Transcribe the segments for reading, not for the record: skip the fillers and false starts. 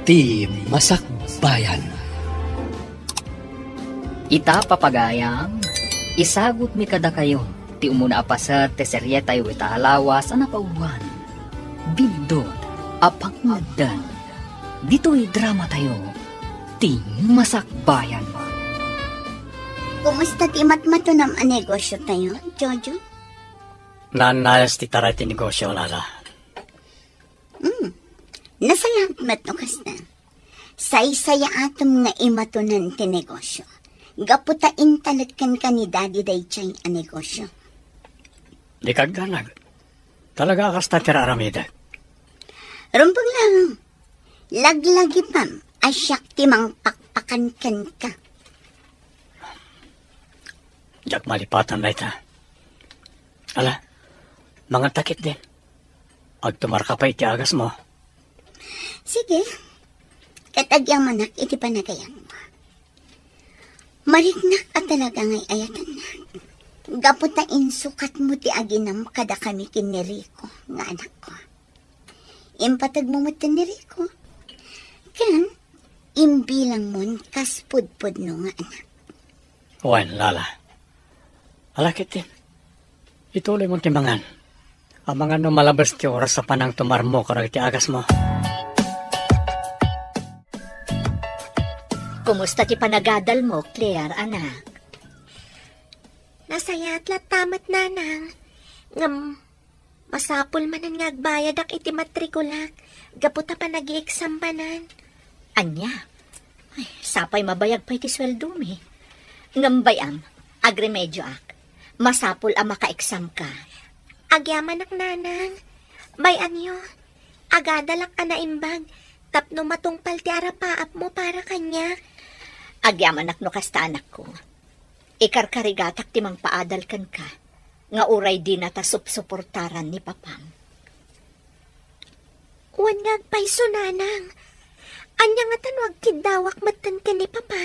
Ti Masakbayan. Ita papagayam, isagot mi kada kayo, ti umuna apasat ti serye tayo italawas na pauwan. Bindod, apang nagdan. Dito'y drama tayo, ti Masakbayan. Kumusta ti matmato ng negosyo tayo, Jojo? Nanayas ti taray ti negosyo, Lala. Nasalat matno kasta. Say-saya atom nga imatunan ti negosyo. Gaputain talatkan ka ni Daddy Daychay a negosyo. Di kagdanag. Talaga kasta ti raramida. Rumpag lang. Laglagi pam, asyak ti mang pakpakan ka. Jak malipatan na ita. Ala, mga takit din. Agtumar ka pa iti agas mo. Sige. Katagyang manak iti panagayan mo. Mariknak at talaga ngay ayatan na. Gaputain sukat mo ti aginam kada kami kin ni Rico, nga anak ko. Impatag mo ti ni Rico. Kan, imbilang mon kaspudpud no nga anak. Wan, Lala. Alakit din. Ituloy mong timbangan. Ang mga no malabas ti oras sa panang tumar mo karag ti agas mo. Kumusta ti panagadal mo, Claire, anak? Nasaya at tamat nanang. Ngam, masapul man ang ngagbayad ak iti matrikulak. Gaputa pa nag-i-exam banan. Anya? Ay, sapay mabayag pa iti sweldo mi. Ngam bayam, agremedyo ak. Masapul ang maka-exam ka. Agyaman ak nanang. Bayan nyo. Agadalak ka na imbag. Tapno matungpal ti arapaap mo para kanya. Agyaman no kasta anak ko. Ikarkarigatak ti mang paadal kan ka. Nga uray di na ta suportaran ni papam. Wan ngagpaiso nanang. Anya nga tanwag kidawak matan ka ni papa.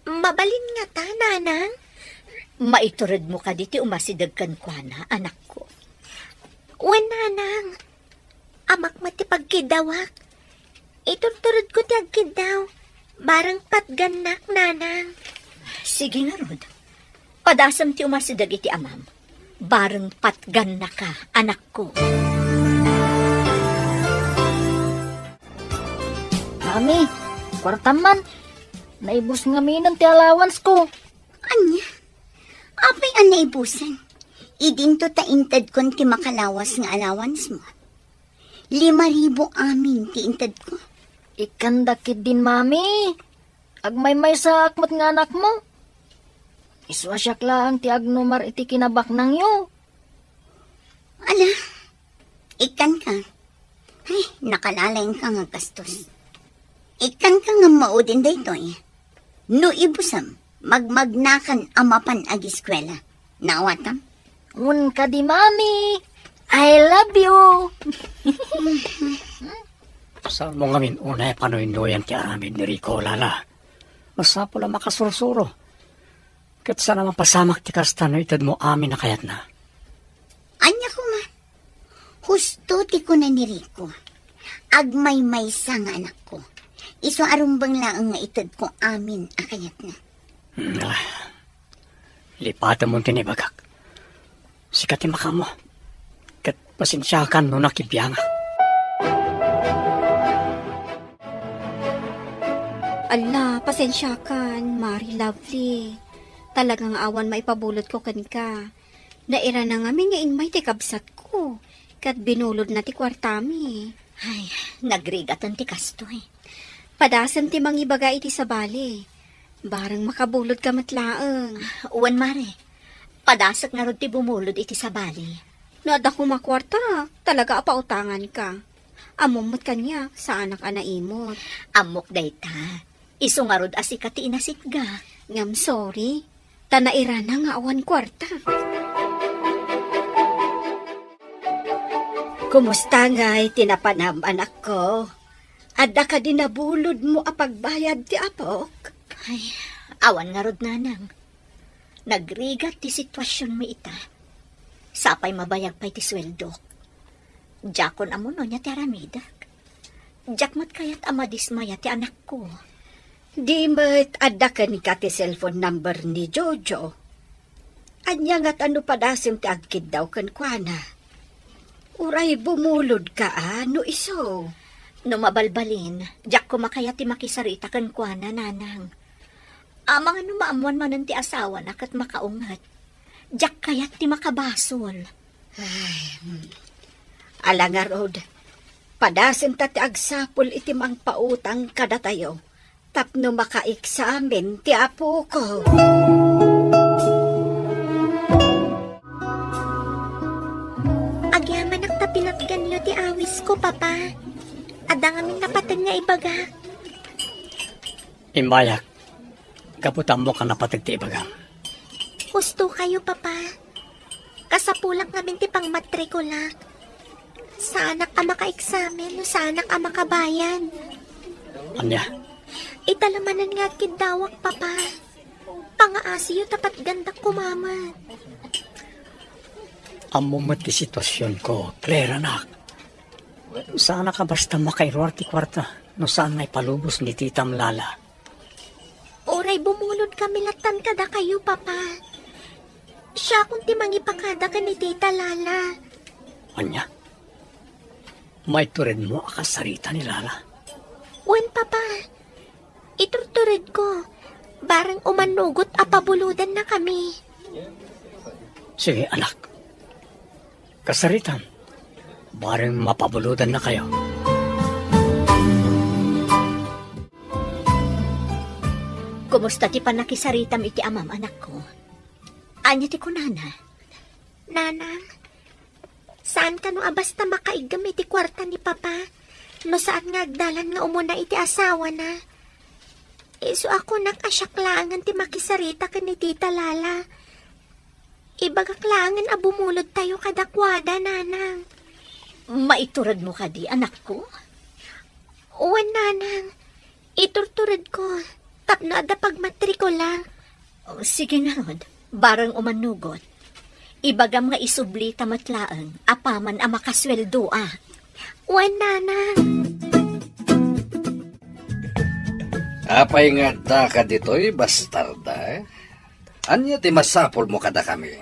Mabalin nga ta, nanang. Maiturod mo ka diti umasidag kan kwa na, anak ko. Wan nanang. Amak matipagkidawak. Iturturod ko ti agkidaw. Barang patganak, nanang. Sige nga, Rod. Padasam ti umasidag iti amam. Barang patgan na ka, anak ko. Mami, kwartaman. Naibus nga minan ti allowance ko. Anya? Apay ang naibusan. Idinto ta intad kon ti makalawas nga allowance mo. 5,000 amin ti intad ko. Ikandakit din, mami. Agmay-may sa akmat nga anak mo. Iswasyak lang ti agnumar iti kinabak nang yo. Ala, ikan ka. Ay, nakalalain ka nga gastos. Ikan ka nga maudin dayto eh. No ibusam, magmagnakan amapan ag-eskwela. Nawatam? Un ka di, mami. I love you. Sa mo ngamin unay panuindoyan ti aramin ni Rico, Lala. Masapo lang makasursuro. Kat sa naman pasamak ti kasta no itad mo amin na kayat na. Anya ko man. Husto ti ko na ni Rico. Agmay-may sa nga anak ko. Iso arumbang lang nga itad ko amin akayat na. Lipatan mo tinibagak. Sikat ti makamo. Kat pasensyakan no nakibiyanga. Ala, pasensya kan, Mari Lovely. Talagang awan maipabulot ko kan ka. Naira na nga mingain may tikabsat ko. Kat binulod na ti kwartami. Ay, nagrigatan ti kastoy. Padasan ti mangibaga iti sa bali. Barang makabulod ka matlaang. Uwan, Mare. Padasak nga rod ti bumulod iti sa bali. Naada ko makwarta, talaga apautangan ka. Amumot kanya sa anak anaimot. Amok dayta. Iso nga rod asikat ti inasitga. Ngam sorry, tanaira na nga awan kwarta. Kumusta nga'y tinapanam, anak ko? Adda ka din nabulod mo apagbayad ti apok? Ay, awan nga rod nanang. Nagrigat ti sitwasyon mo ita. Sapay mabayag pa'y ti sweldo. Jakon amuno niya ti aramidak. Jakmat kayat ama dismaya ti anak ko. Di mo't adda ka ni ka ti cellphone number ni Jojo. Anya nga't ano padasim ti agkid daw kan kuana. Uray bumulod ka no iso. No mabalbalin, jak ko makayat ti makisarita kan kuana nanang. Amang ano maamuan manan ti asawa na kat makaungat. Jak kayat ti makabasol. Alangar od, padasim ta ti agsapol iti mang pautang kada tayo. Tapno maka-examen ti apo ko. Agyaman ang tapilapgan niyo ti awis ko, Papa. Adang aming napatag nga ibaga. Imbayak, kaputan mo ka napatag ti ibagang. Husto kayo, Papa. Kasapulak namin ti pang matrikula. Sa anak ka maka-examen, sa anak ka makabayan. Anya, Italamanan nga kidawak, Papa. Pangaasiyo tapat gandak kumama. amo mo ti sitwasyon ko, Claire anak. Sana ka basta makairwar ti kwarta, no saan may palubos ni Titam Lala. Oray bumulod kami latan kada kayo, Papa. Siya kung ti mangipakada ka ni Tita Lala. Anya, may tured mo akasarita ni Lala. Wen, Papa. Iturturid ko. Barang umanugot apabuludan na kami. Sige anak, kasaritan, bareng mapabuludan na kayo. Kumusta ti panakisaritam iti amam anak ko? Anya ti kunana? Nanang, saan ka no abasta makaigam iti kwarta ni Papa? No saan nga agdalan nga umuna iti asawa na? Iso ako nakasyaklangan ti makisarita ka ni Tita Lala. Ibagaklangan abumulod tayo kadakwada, Nanang. Maiturad mo ka di, anak ko? Uwan, Nanang. Iturturad ko. Tapno ada pagmatrikula. O, sige nga rod, barang umanugot. Ibagam nga isubli tamatlaang, apaman ang makasweldo Uwan, Nanang. Apay nga da ka dito'y bastarda. Anya ti masapol mo kada kami.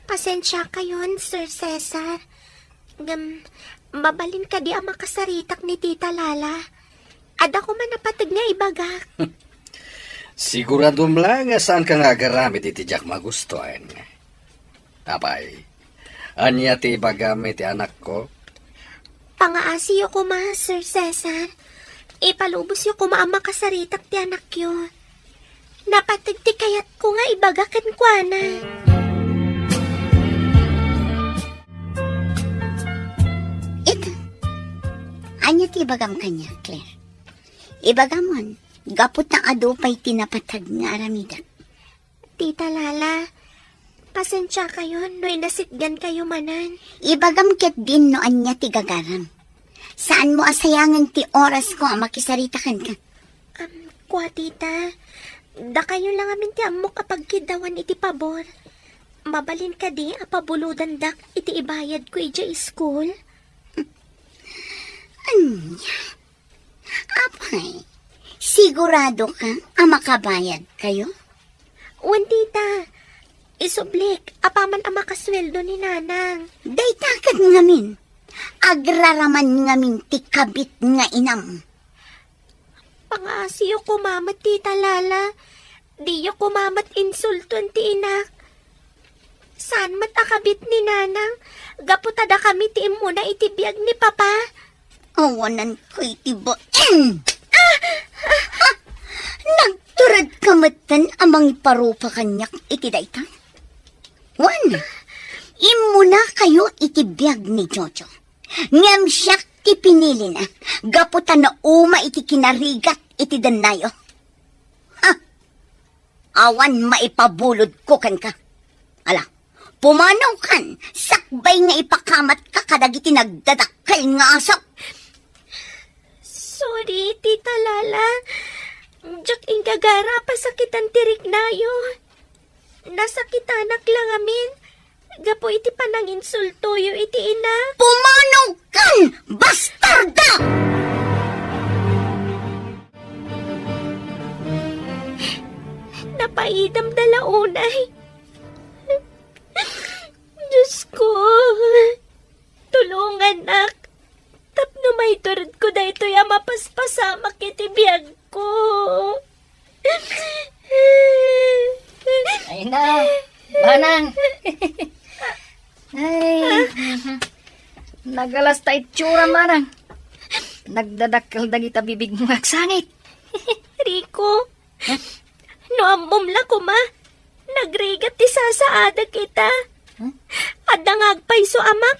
Pasensya kayon, Sir Cesar. Mabalin ka di ang makasaritak ni Tita Lala. Ada ko man napatag nga ibagak. Siguradom lang nga saan ka nga garamit iti jak magustuhan. Apay, anya ti bagamit ti anak ko? Pangaasiyo ko ma, Sir Cesar. Ipalubos yo ko ang makasaritak ti anak yo. Napatag ti kayat ko nga ibagakan kwa na. Ito. Anya ti ibagam kanya, Claire. Ibagamon, gapot na adupay tinapatag nga aramida. Tita Lala, pasensya kayo no inasitgan kayo manan. Ibagam ket din no anya ti gagaram. Saan mo asayangan ti oras ko ang makisaritakan ka? Kwa tita, da kayo lang amin ti amok kapag kidawan iti pabor. Mabalin ka di apabuludan dak iti ibayad ko ija school. Anya? Apay, sigurado ka ang makabayad kayo? Wan tita, isublik, apaman ang makasweldo ni Nanang. Day takat ngamin. Agraraman ngamin ti kabit nga inam. Pangasiyo kumamat, Tita Lala. Diyo kumamat insulton ti inak. Saan mat akabit ni Nanang? Gaputada kami ti imuna itibiyag ni Papa. Awanan ko itibo. Nagturad kamatan amang iparupa kanyak iti dayta. Wan, imuna kayo itibiyag ni Jojo. Ngam siyak ti pinili na. Gaputan na uma iti kinarigat iti danayo. Ha? Awan maipabulod ko kan ka. Ala, pumanaw kan. Sakbay nga ipakamat ka kadagiti nagdadakal nga asap. Sorry, Tita Lala. Diyak ingagara pasakitan tirik nayo. Nasakitanak lang amin. Gapo iti pananginsulto yo iti ina. Pumanaw kan, bastarda! makaidam dalaunay. Diyos ko, tulungan nak. Tapno may turod ko da ito ya mapaspasama kitibiyag ko. Ay na, manang. Ay, nagalas ta itsura, manang. Nagdadakkel dagita bibig mo aksangit. Rico, no amumla ko ma, nagrigat ti sasaada kita. Adda ngagpay so amak,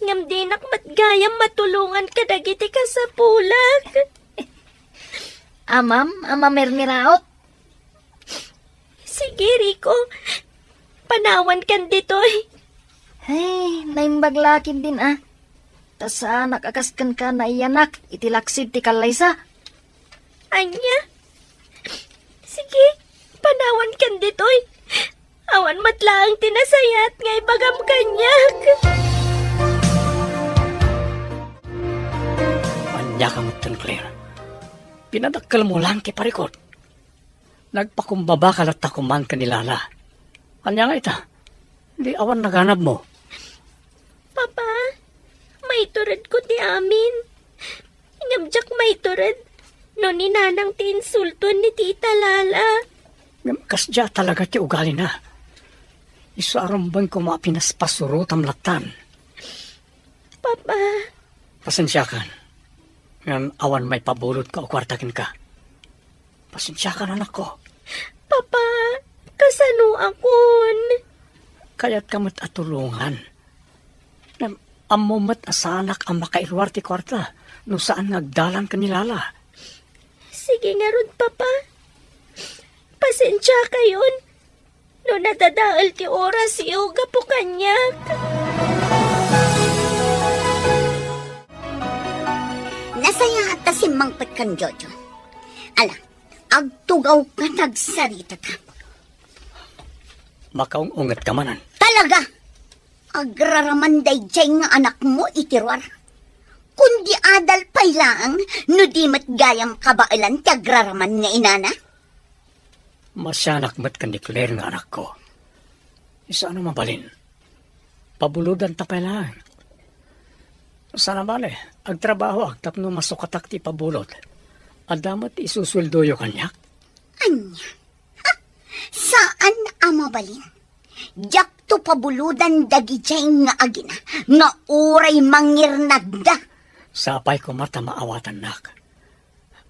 ngam dinak matgayam matulungan ka dagiti ka sa pulag. Amam, mermiraot. Sige Rico, panawan kan ditoy. Ay, naimbaglakin din ah. Tasa nakakaskan ka na iyanak, itilaksid ti kalaysa. Anya? Sige, panawan kan ditoy. Awan matlaang tinasayat nga ibagam kanyak. Anya ka mutan, Claire. Pinadakkel mo lang kay parikot. Nagpakumbaba ka lahat takuman ka nilala. Anya nga ita? Di awan naganap mo. Papa, may turad ko ti amin. Ngamjak may turad. No ni nanang ti insulton ni Tita Lala. Kasdya talaga ti ugali na. Isaarambang ko mapinaspasuro tamlatan. Papa, Pasensya ka. Ngayon awan may pabulot ka o kwartakin ka. Pasensya ka anak ko. Papa, kasano akon? Kaya't kamot atulungan. Amumat asanak ang makairwar ti kwarta no saan nagdalan ka nilala. Sige nga ron, Papa. Pasensya kayon. No nadadaal ti oras yoga po kanyak. Nasaya ata si Mang Petkan Jojo. Ala, agtugaw ka nagsarita ka. Makaungungat ka manan. Talaga! Agraramanday dyan nga anak mo itirwar. Kundi adal pay lang, no di mat gayam kabailan ti agraraman nga inana. Masyanak mat kan Claire nga anak ko. Isa ano mabalin. Pabuludan tapay lang. Sana bale, agtrabaho agtap no masukatak ti pabulot. Adamat isusuldoyo kanyak. Anya? Ha? Saan amabalin? Jak to pabuludan dagi dyan nga agina, nga uray mangirnagda. Sapay ko mata maawatan nak.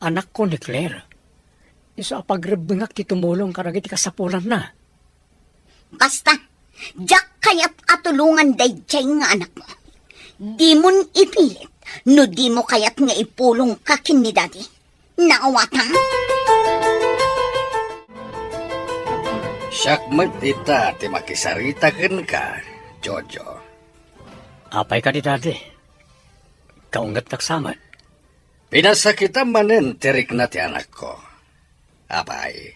Anak ko ni Claire. Isa pagrebengak ti tumulong karagiti kasapulan na. Basta, jak kayat atulungan day dyan nga anak mo. Di mon ipilit, no di mo kayat nga ipulong ka kin ni daddy. Naawatan? Syakmat ita ti makisaritaken ka, Jojo. Apay ka ni dati. Kaungat naksaman. Pinasakita manen tirik na ti anak ko. Apay,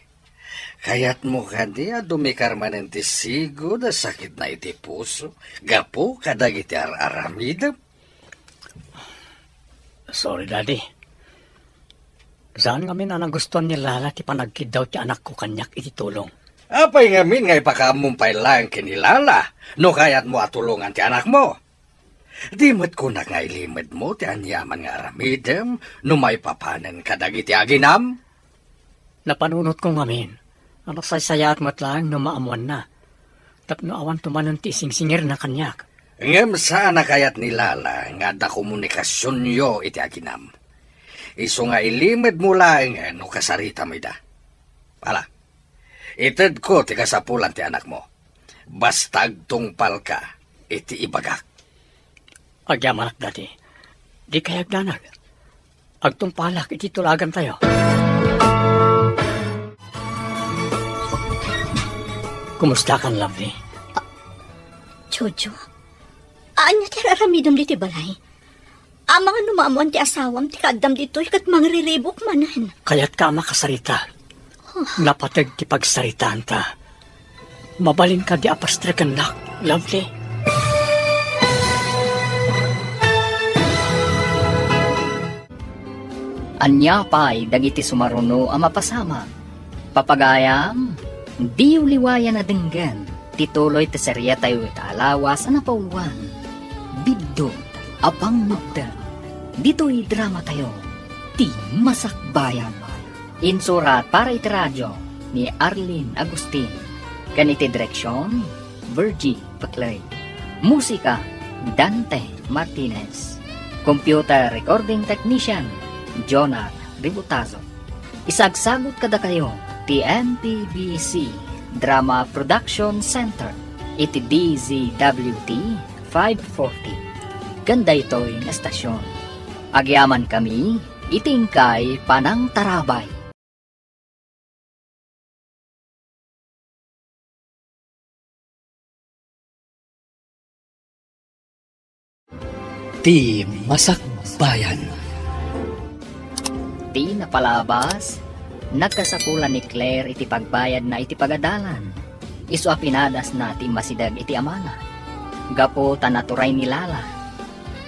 kayat mo kanya dumikar manen ti sigo da sakit na iti puso. Gapo kadag iti aramidam. Sorry, Daddy. Saan kami na nagustuhan ni Lala ti panagkid daw ti anak ko kanyak iti tulong. Apay ngamin nga ipakamumpay lang kinilala, no kayat mo atulungan ti anak mo. Di mo't kunak nga ilimid mo ti anyaman nga aramidem, no may papanan kadag iti aginam. Napanunot ko ngamin. Ano saysaya at matlang no maamuan na. Tapno awan tumanon ti singsingir na kanyak. Ngem sana kayat nilala nga da komunikasyon yo iti aginam. Iso nga ilimid mo lang no kasarita mo da. Pala, ited ko ti kasapulan ti anak mo. Basta agtungpal ka iti ibagak. Agyamanak dati. Di kaya agdanag. Agtungpalak iti tulagan tayo. Kumusta kan, lovely? Jojo, anya ti raramidom di ti balay? Ang mga numamuan ti asawam ti kaddam dito ikat mangriribok manan. Kaya't ka makasarita. Napatag ti pagsaritaan ta. Mabalin ka di apastrikan nak, lovely. Anya pa'y dagiti sumaruno ang mapasama. Papagayam, Di uliwaya na denggan, tituloy ti serya tayo italawas na pauwan. Bidod, apang mugdan. Dito'y drama tayo, ti masakbayan. Insurat para iti radyo ni Arlene Agustin. Ganiti direksyon, Virgie Paclay. Musika, Dante Martinez. Computer recording technician, Jonah Ributazo. Isagsagot kada kayo, ti MPBC Drama Production Center, iti DZWT 540. Ganda ito'y estasyon. Agyaman kami, itingkay panang tarabay. Ti Masakbayan. Di napalabas, nagkasakulan ni Claire iti pagbayad na iti pagadalan. Isu apinadas na ti masidag iti amana. Gapo tanaturay ni Lala.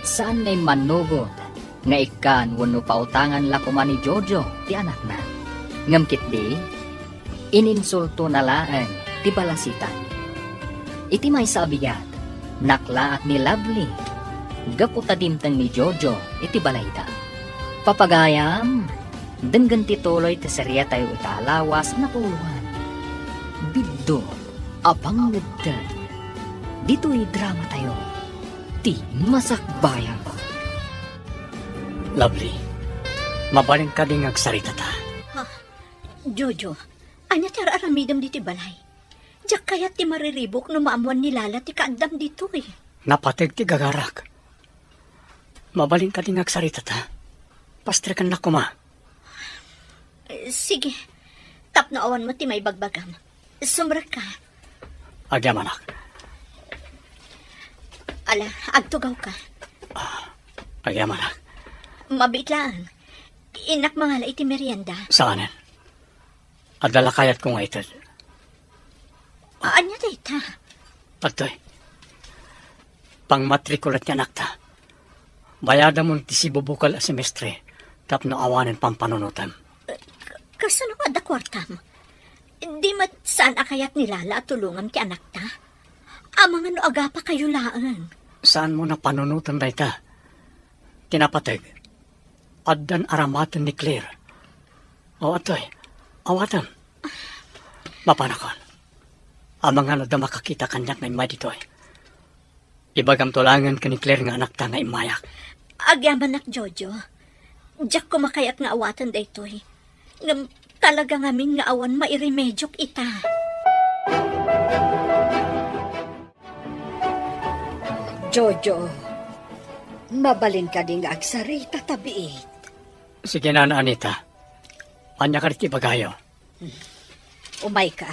Saan ngay manugod, nga ikan wano pautangan lakuman ni Jojo, ti anak na. Ngamkit di, ininsulto na laan ti balasitan. Iti may sabigat, naklaat ni Lovely. Gapo tadimtang ni Jojo, iti balayda. Papagayam, denggan tituloy ti serya tayo italawas na puluhan. Biddo, apang nagdan. Dito'y drama tayo, ti masakbayan. Lovely, mabaling ka ding agsarita ta. Jojo, anya ti aramidam diti balay. Diyak kaya ti mariribok no maamuan ni Lala ti kaagdam dito eh. Napateg ti gagarak. Mabaling ka ding agsarita ta. Pastrikan na kuma. Sige, tapnaawan mo ti may bagbagam. Sumra ka. Agyamanak. Ala, agtugaw ka. Agyamanak. Mabit lang. Inak mga iti merienda. Saanin? Adala kayat ko nga ito. Anya dita? Pagtoy. Pangmatrikulat niya nakta. Bayada mo ti sibubukal a semestre. Tapno awanin pampanunutan. Kasano ka da kwartam? Di mat saan akayat ni Lala at tulungan ti anak ta? Amang ano aga pa kayo laan? Saan mo na panunutan ba ita? Tinapateg. Addan aramatan ni Claire. O atoy, awatan. Mapanakon. Amang ano da makakita kanyak na imay ditoy. Ibagam tulangan ka ni Claire nga anak ta nga imayak. Agyaman nak Jojo. Diyak ko makayak nga awatan da ito'y. Ngam talaga ngamin nga awan mairemedyo'k ita. Jojo, mabalin ka ding agsarita tabiit. Sige na, Anita. Anya ka rin bagayo. Umay ka.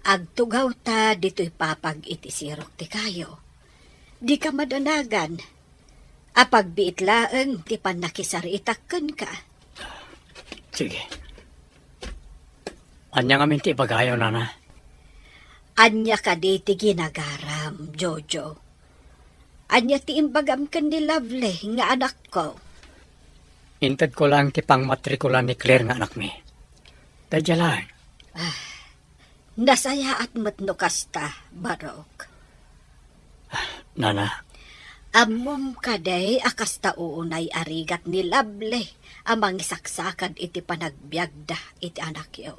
Agtugaw ta dito'y papag iti sirok ti kayo. Di ka madanagan. Apag biit laeng ti panakisaritakken ka. Sige. Anya nga minti bagayo, Nana. Anya ka di ti ginagaram, Jojo. Anya ti imbagam kan ni Lovely nga anak ko. Intad ko lang ti pang matrikula ni Claire nga anak mi. Dadya lang. Nasaya at matno kasta, Barok. Nana, Amom kaday akas taunay arigat ni Lovely amang saksakan iti panagbiagda iti anak yo.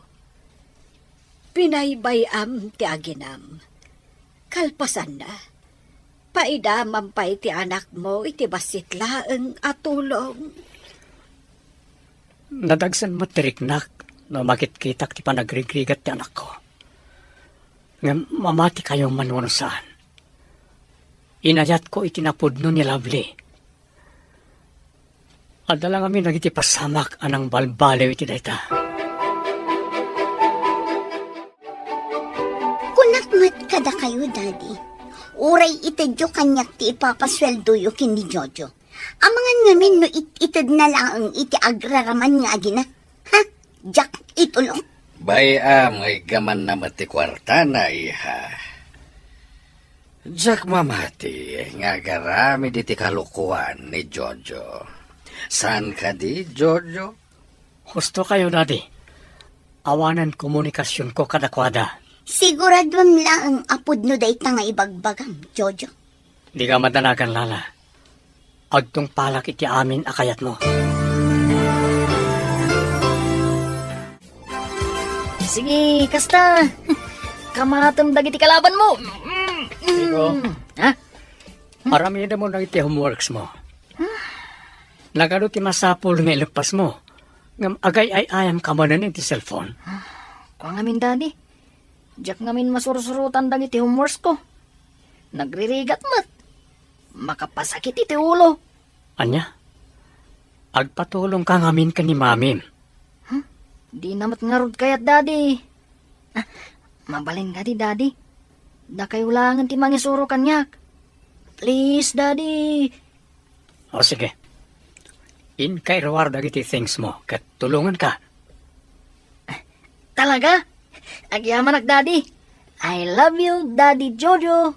Pinaybayam ti aginam. Kalpasan na. Paidamam pa iti anak mo iti basit laeng atulong. nadagsan mo tiriknak no makitkitak ti panagrigrigat ti anak ko. Nga mamati kayong manuno saan. Inayat ko itinapudno ni Lovely. Adala kami nagitipasamak anang balbalew iti dayta. Kunakmat kada kayo, Daddy. Uray itadyo kanyak ti ipapasweldo yo kini Jojo. Amangan ngamin no itad na lang ang iti agraraman nga agina. Ha? Jack, itulong. Bayam ay gaman na mati kwarta na iha. Jack mamati nga garami diti kalukuan ni Jojo. Saan ka di, Jojo? Husto kayo, Daddy. awanan komunikasyon ko kadakwada. Siguradwam lang ang apod no dayta nga ibagbagam, Jojo. Di ka madanagan, Lala. Agtong palak iti amin akayat mo. Sige, kasta. Kamatam dagiti kalaban mo. Iko, Ha? marami na mo na iti homeworks mo. Nagano ti masapul nga ilagpas mo. Ngam agay ay ayam ka mo na iti cellphone. Kuang amin, Daddy. Diyak ngamin masurusurutan dagiti homeworks ko. Nagririgat mat. Makapasakit iti ulo. Anya? Agpatulong ka ngamin ka ni Mami. Di namat ngarod kayat, Daddy. Mabalin ka di, Daddy. Da kayo langan ti mangisuro kanyak. Please, Daddy. O sige. In kay reward dagiti things mo. Kat tulungan ka. Talaga? Agyaman ak, Daddy. I love you, Daddy Jojo.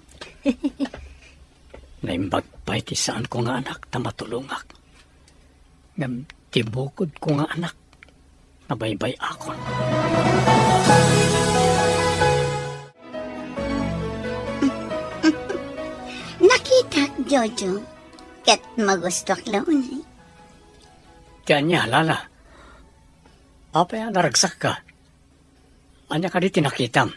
Naimbag pa iti saan ko nga anak na matulungak. Ngam tibukod ko nga anak na baybay akon. Nakita, Jojo. Kat magustok launay. Kaya niya, Lala. Apay naragsak ka. Anya ka di tinakitam.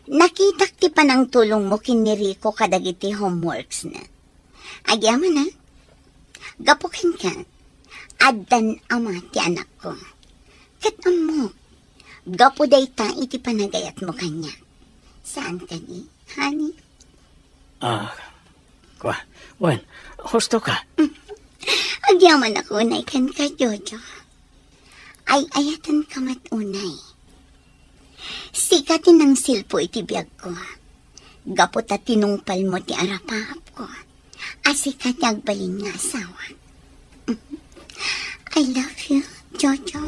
Nakitak ti panang tulong mo kin ni Rico kadagiti homeworks na. Agyaman na. Gapukin ka. Addan ama ti anak ko. Kat amo. Gapo day ta iti panagayat mo kanya. Saan ka di, honey? Wen, husto ka. Agyaman ako unay kan ka, Jojo. Ay ayatan ka matunay. Sikatin ng silpo iti biyag ko. Gapot at tinungpal mo ti arapap ko. Asikat agbalin nga asawa. I love you, Jojo.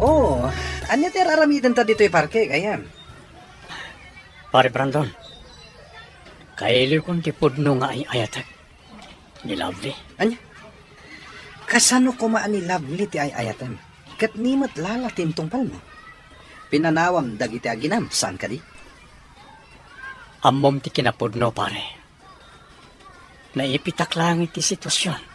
Oh, anya ti raramidan ta dito'y parke, kaya. Pare Brandon. Kaili kong tipudno nga ay ayatag. Ni Lovely. Anya? Kasano kumaan ni Lovely ti ay ayatem? Kat nimat lala tintungpal mo. Pinanawam dagiti aginam, saan ka di? Amom ti kinapudno, pare. Naipitak lang iti sitwasyon.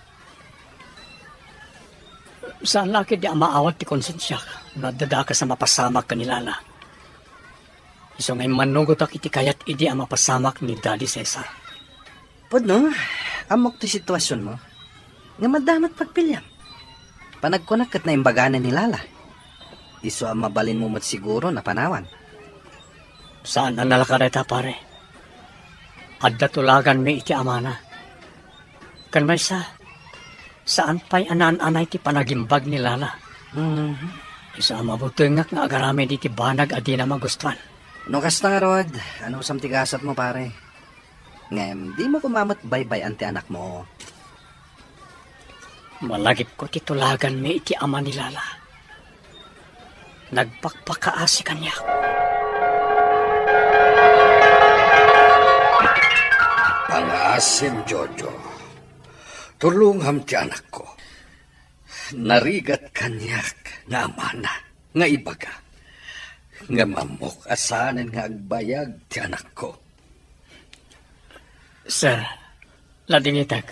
Saan laki di amaawat ti konsensya nadada ka sa mapasamak kanilala. Iso ngay manugot ak iti kayat idi ang mapasamak ni Daddy Cesar. Podno, amok ti sitwasyon mo. Nga madamat pagpilyam. Panagkunakat na imbaganan ni Lala. Iso ang mabalin mo mat siguro na panawan. Saan ang nalakareta, pare? Adda tulagan may iti amana. Kan may saan pa'y anaan-anay ti panagimbag ni Lala. Isa ang mabutungak nga agarami di ti banag adi na magustuhan. No kasta nga Rod, ano sam tigasat mo pare? Ngem, di mo kumamat baybay anti anak mo. Malagip ko ti tulagan may iti ama ni Lala. Nagpakpakaasi kanya. Pangasim, Jojo. Tulungham ti anak ko. Narigat kanyak nga amana, nga ibaga. Nga mamok asanan nga agbayag ti anak ko. Sir, ladingitag.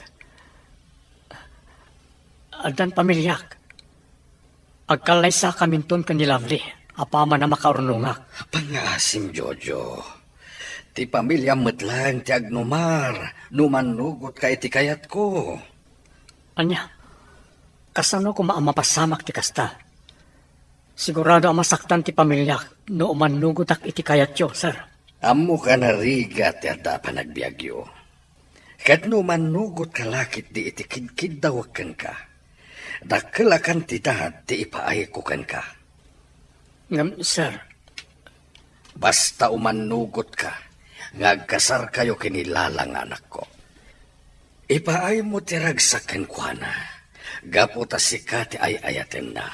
Adan pamilyak. Agkalaysa kaminton ka ni Lovely. Apama na makaurnungak. Pangasim, Jojo. Ti pamilya metlang ti agnumar. Numanugot ka iti kayat ko. Anya, kasano ko maamapasamak ti kasta? Sigurado ang masaktan ti pamilyak no umanugot ak iti kayat yo, sir. Amo ka narigat ti adda panagbiagyo. Kat numanugot ka lakit di iti kidkiddawakan ka. Dakelakan ti dahad ti ipaayikukan ka. Ngam, sir. Basta umanugot ka, ngagkasar kayo kinilalang anak ko. Ipaay mo ti ragsaken kwa na, gaputa sika ti ay ayaten na.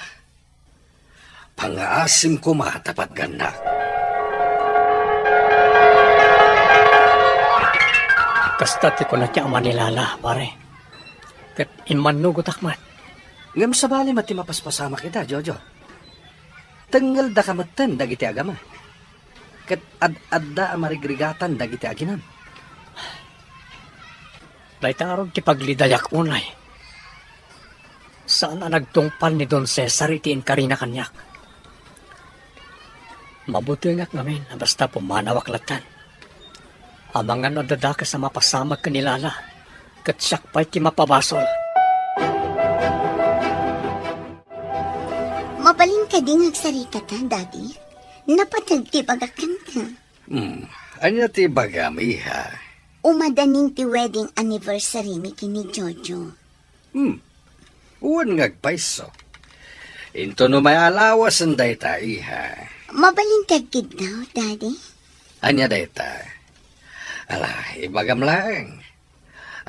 Pangaasim ko matapat ganak. Kasta ti ko na ti ama ni Lala, pare. Kat imanugot akmat. Ngam sa bali mati mapaspasama kita, Jojo. Tenggal da kamatan dagiti agama. Kat ad-adda amarigrigatan dagiti aginam. Daytarog ti paglidayak unay. Saan na nagtungpal ni Don Cesar itiin karina kanyak? Mabuti ngak ngamin na basta pumanawaklatan. Amangan na dadaka sa mapasamag kanilala. Kat siyak pa'y ti mapabasol. Mabalin ka din agsarita ta, Daddy. Napatag ti bagakan ka. Anya ti bagam, iha. Umadaning ti wedding anniversary ni kini Jojo. Uwan ngagpaiso. Into no may alawas ang dayta, iha. Mabalin ka gid daw, Daddy. Anya dayta. Ala, ibagam lang.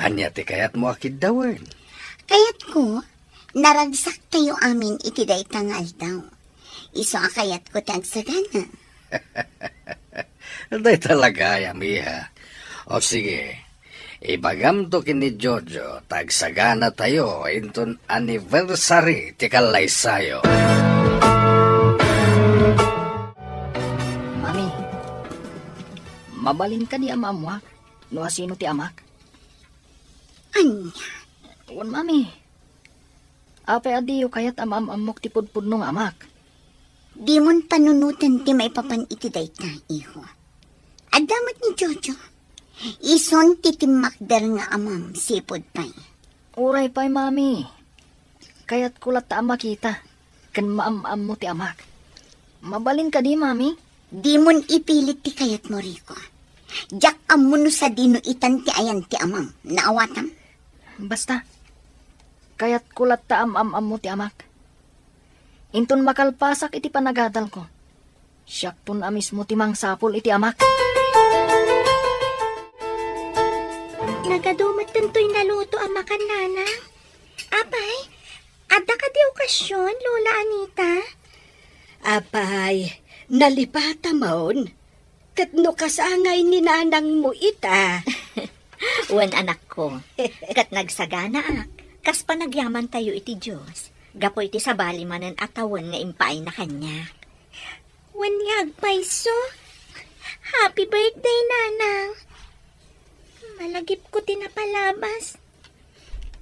Anya ti kayat mo akid dawan. Kayat ko, naragsak tayo amin iti dayta nga aldaw. Iso akayat ko tagsagana. Day talaga, yamiha. O sige, ibagam to kini Jojo, tagsagana tayo inton anniversary ti kalaysayo. Mami, mabalin ka ni amamwak. No asino ti amak? Anya, Uwan, mami. Apay adiyo kayat amamok ti pudpudnong amak. di mon panunutan ti maipapan iti dayta, iho. Adamat ni Jojo. Ison ti timakder nga amam, sipod pa'y. Uray pa'y, mami. Kayat kulat ta amakita. Kan maam-am mo ti amak. Mabalin ka di, mami. Di mon ipilit ti kayat mo, Rico. Jak amuno sa dino itan ti ayan ti amam, naawatam. Basta. Kayat kulat ta am-am mo ti amak. Inton makalpasak iti panagadal ko. Siyaktun amis mo ti mangsapol iti amak. Nagadumat tanto'y naluto ang makan, Nanang. Apay, adda ka di okasyon, Lola Anita? Apay, nalipata maon. Kat no kasangay ni nanang mo ita. Wan anak ko, kat nagsagana kas panagyaman tayo iti Diyos. Gapo iti sabali manen atawan nga impay na kanya. Wanyag paiso. Happy birthday, Nanang. Malagip ko tinapalabas.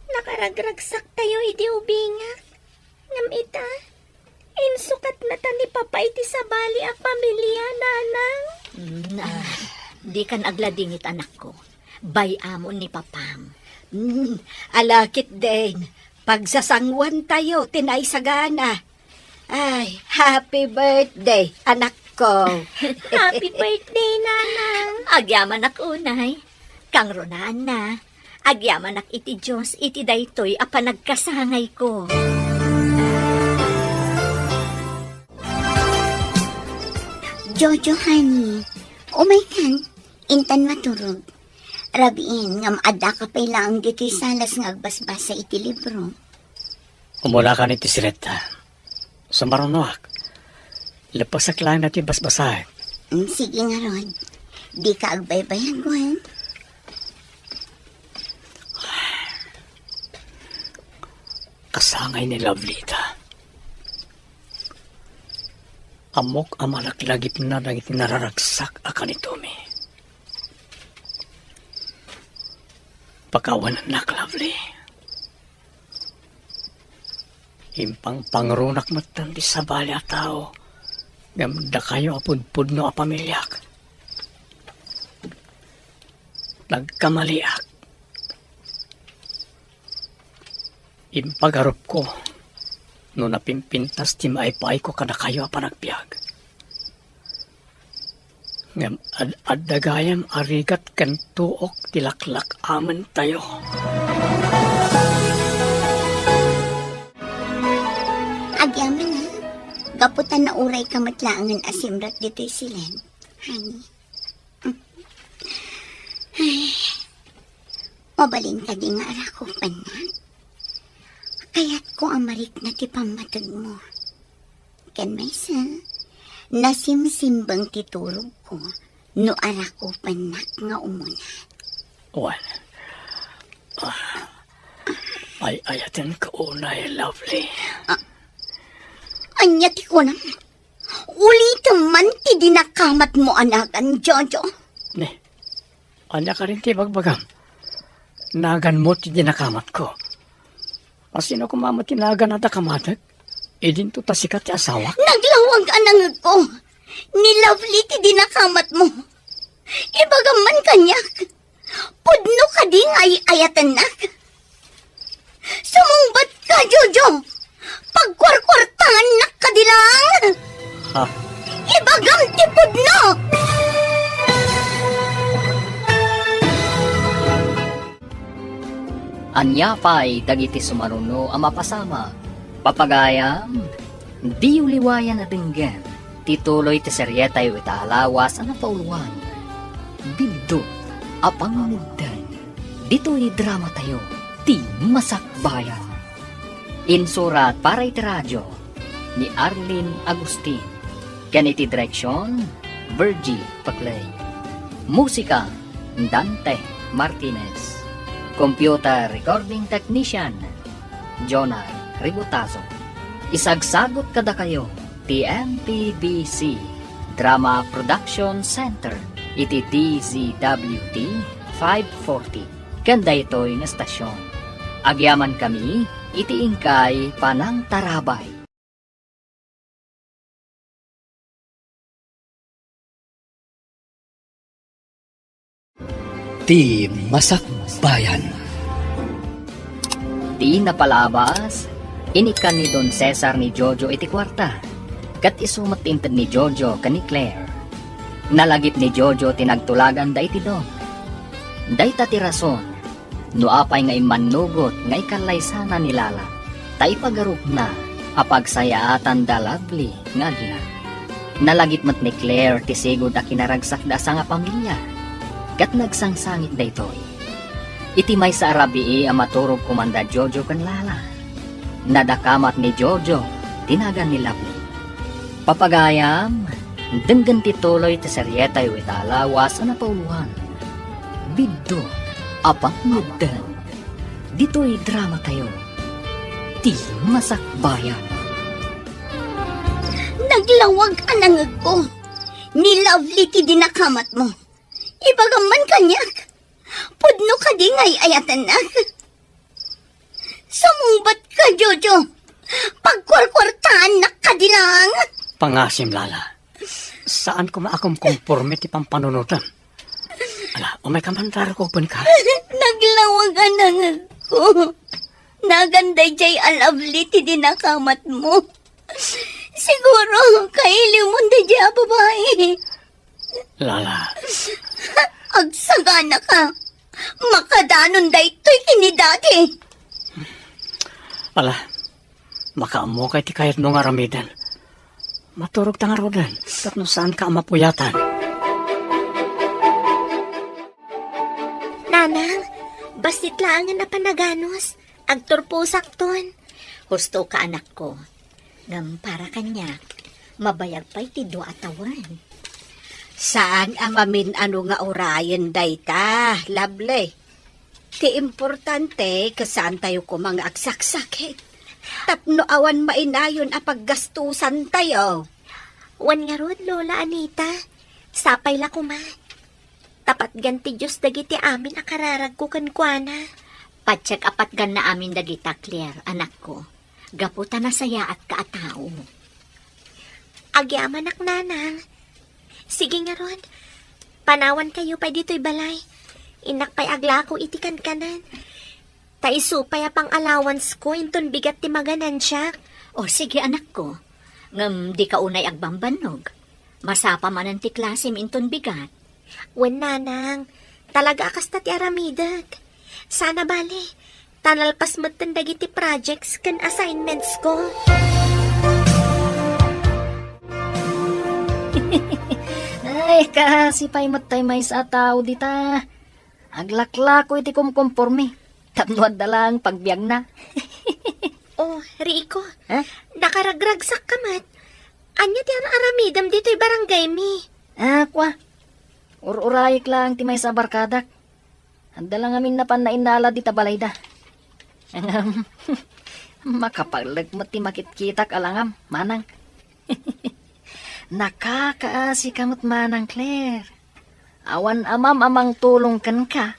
Nakaragragsak tayo iti ubingak. Ngam ita, insukat na ta ni Papa iti sabali a pamilya, Nanang. Di kan agladingit anak ko. Bayamon ni Papam. Alakit din. Pagsasangwan tayo, tinaysagana. Ay, happy birthday, anak ko. Happy birthday, Nanang. Agyaman ak unay. Kang ronaan na. Agyaman ak iti Diyos, iti daytoy apa nagkasangay ko. Jojo, honey. Umay kan, intan maturog. Rabiin, ngam adda ka pa'y lang dito'y salas nga agbasbasa iti libro. Umula ka ni Tisireta. Sa marunuak. Lapasak lang natin basbasahin. Sige nga, Rod. Di ka agbaybayan, Gwen. Kasangay ni Lovelita. Amok amalaklagip na nagit nararagsak akan itumi. Pagkawan anak, Lovely. Impang pangrunak matan di sabali a tao. Gamda kayo apudpud no a pamilyak. Nagkamaliak. Impagarup ko. No napimpintas ti maipay ko kada kayo a panagbiag. Ngam ad-adagayam arigat kan tuok tilaklak aman tayo. Agyaman na. Gaputan na uray kamatlaangan asimrat dito'y silen. Honey. Ay, mabalin ka di nga arakupan na. Kaya't ko amarik na ti pamatag mo. Kan may sa, nasimsimbang titurog ko, no arakupan na nga umuna. Well, Ay ayaten ka unay, lovely. Anya ti ko naman. Ulit man ti dinakamat mo anakan, Jojo. Ne, anya ka rin ti bagbagam. Nagan mo ti dinakamat ko. Asino ko mama tinagan at akamatag? Idin to tasikat ti asawa? Naglawag anang ko. Ni Lovely ti dinakamat mo. Ibagaman kanyak. Pudno ka di ay ayatan na. Sumungbat ka, Jojo. Pagkwarkwartahan na ka di lang. Ha? Ibagam ti pudno. Anya pa'y dagiti sumaruno ang mapasama. Papagayam, di uliwayan na dinggan. Tituloy ti seryetay italawas ang napauluan. Biddo, apang mugdan. Dito'y drama tayo, ti masakbayan. Insurat para iti radyo ni Arlene Agustin. Ganiti direksyon, Virgie Paclay. Musika, Dante Martinez. Computer Recording Technician, Jonah Ributazo. Isagsagot kada kayo, TMPBC Drama Production Center, iti DZWT 540. Kanda ito'y na stasyon. Agyaman kami, iti ingkay Panang Tarabay. Ti Masakbayan. Di napalabas, inikan ni Don Cesar ni Jojo iti kwarta. Kat isumat inted ni Jojo kani Claire. Nalagip ni Jojo tinagtulagan da iti Don. Day ta ti rason, no apay nga imanugot nga ikalaysana ni Lala. Tay pagarup na, apagsayaatan da Lovely nga gina. Nalagip mat ni Claire ti sigod a kinaragsak da sa nga pamilya. Kat nagsangsangit da ito'y. Iti may sa arabii ang maturog kumanda Jojo kan Lala. Nadakamat ni Jojo, tinagan ni Lovely. Papagayam, denggan tituloy ti seryeta yu italawas ang napauluan. Biddo, apang mugdan. Dito'y drama tayo. Ti masakbayan. Naglawag anang ko. Ni Lovely ti dinakamat mo. Ibagaman kanyak. Pudno ka di ngay ayatan na. Sumungbat ka, Jojo. Pagkwarkwartaan na ka di lang. Pangasim, Lala. Saan ko maakom konforme ti pampanunutan? Ala, umay kamandar ko pa ni ka. Naglawag anang ko. Naganday jay Lovely ti dinakamat mo. Siguro, kaili mo na jay babae. Lala, Agsagana ka. Makadanon da ito'y kinidati. ala, makaamo kay ti kayat nung aramidan. Maturog tang arodan, tapno saan ka mapuyatan. Nanang, basit lang nga napanaganos. Agturpusak ton. Husto ka anak ko. Ngam para kanya, mabayag pa'y ti 2 atawan. Saan amamin ano nga orayan dayta, Lovely? Ti importante, kasaan tayo ko mga agsaksakit. Tapno awan mainayon a paggastusan tayo. Wan nga rod, Lola Anita. Sapay la kuma. Tapat ganti Diyos dagiti amin akararag ko kankwana. Patsyak apat gan na amin dagita, Claire, anak ko. Gaputa na saya at kaatao. Agyaman ak nanang. Sige nga rod. Panawan kayo pa dito'y balay. Inak pa'y agla ko itikan kanan. Taisupay pang allowance ko inton bigat ti maganan siya. O sige anak ko, ngam di ka unay agbambanog. Masapa man ang ti klase minton bigat. Wen nanang, talaga akas ta ti aramidag. Sana bali, tanalpas mo dagiti projects kan assignments ko. Ay, kasi pa'y matay may sa tao dita. Aglakla ko iti kumkonforme. Tapnuad na lang pagbiag na. Oh, Rico, Ha? nakaragragsak ka mat. Anya ti aramidam dito'y barangay mi. Kwa. Ururayik lang ti may sa barkadak. Handa lang amin na panainala di tabalay da. Makapaglag ti makit-kita kalangam, manang. Nakakaasi kamot manang, Claire. Awan amang tulong kan ka.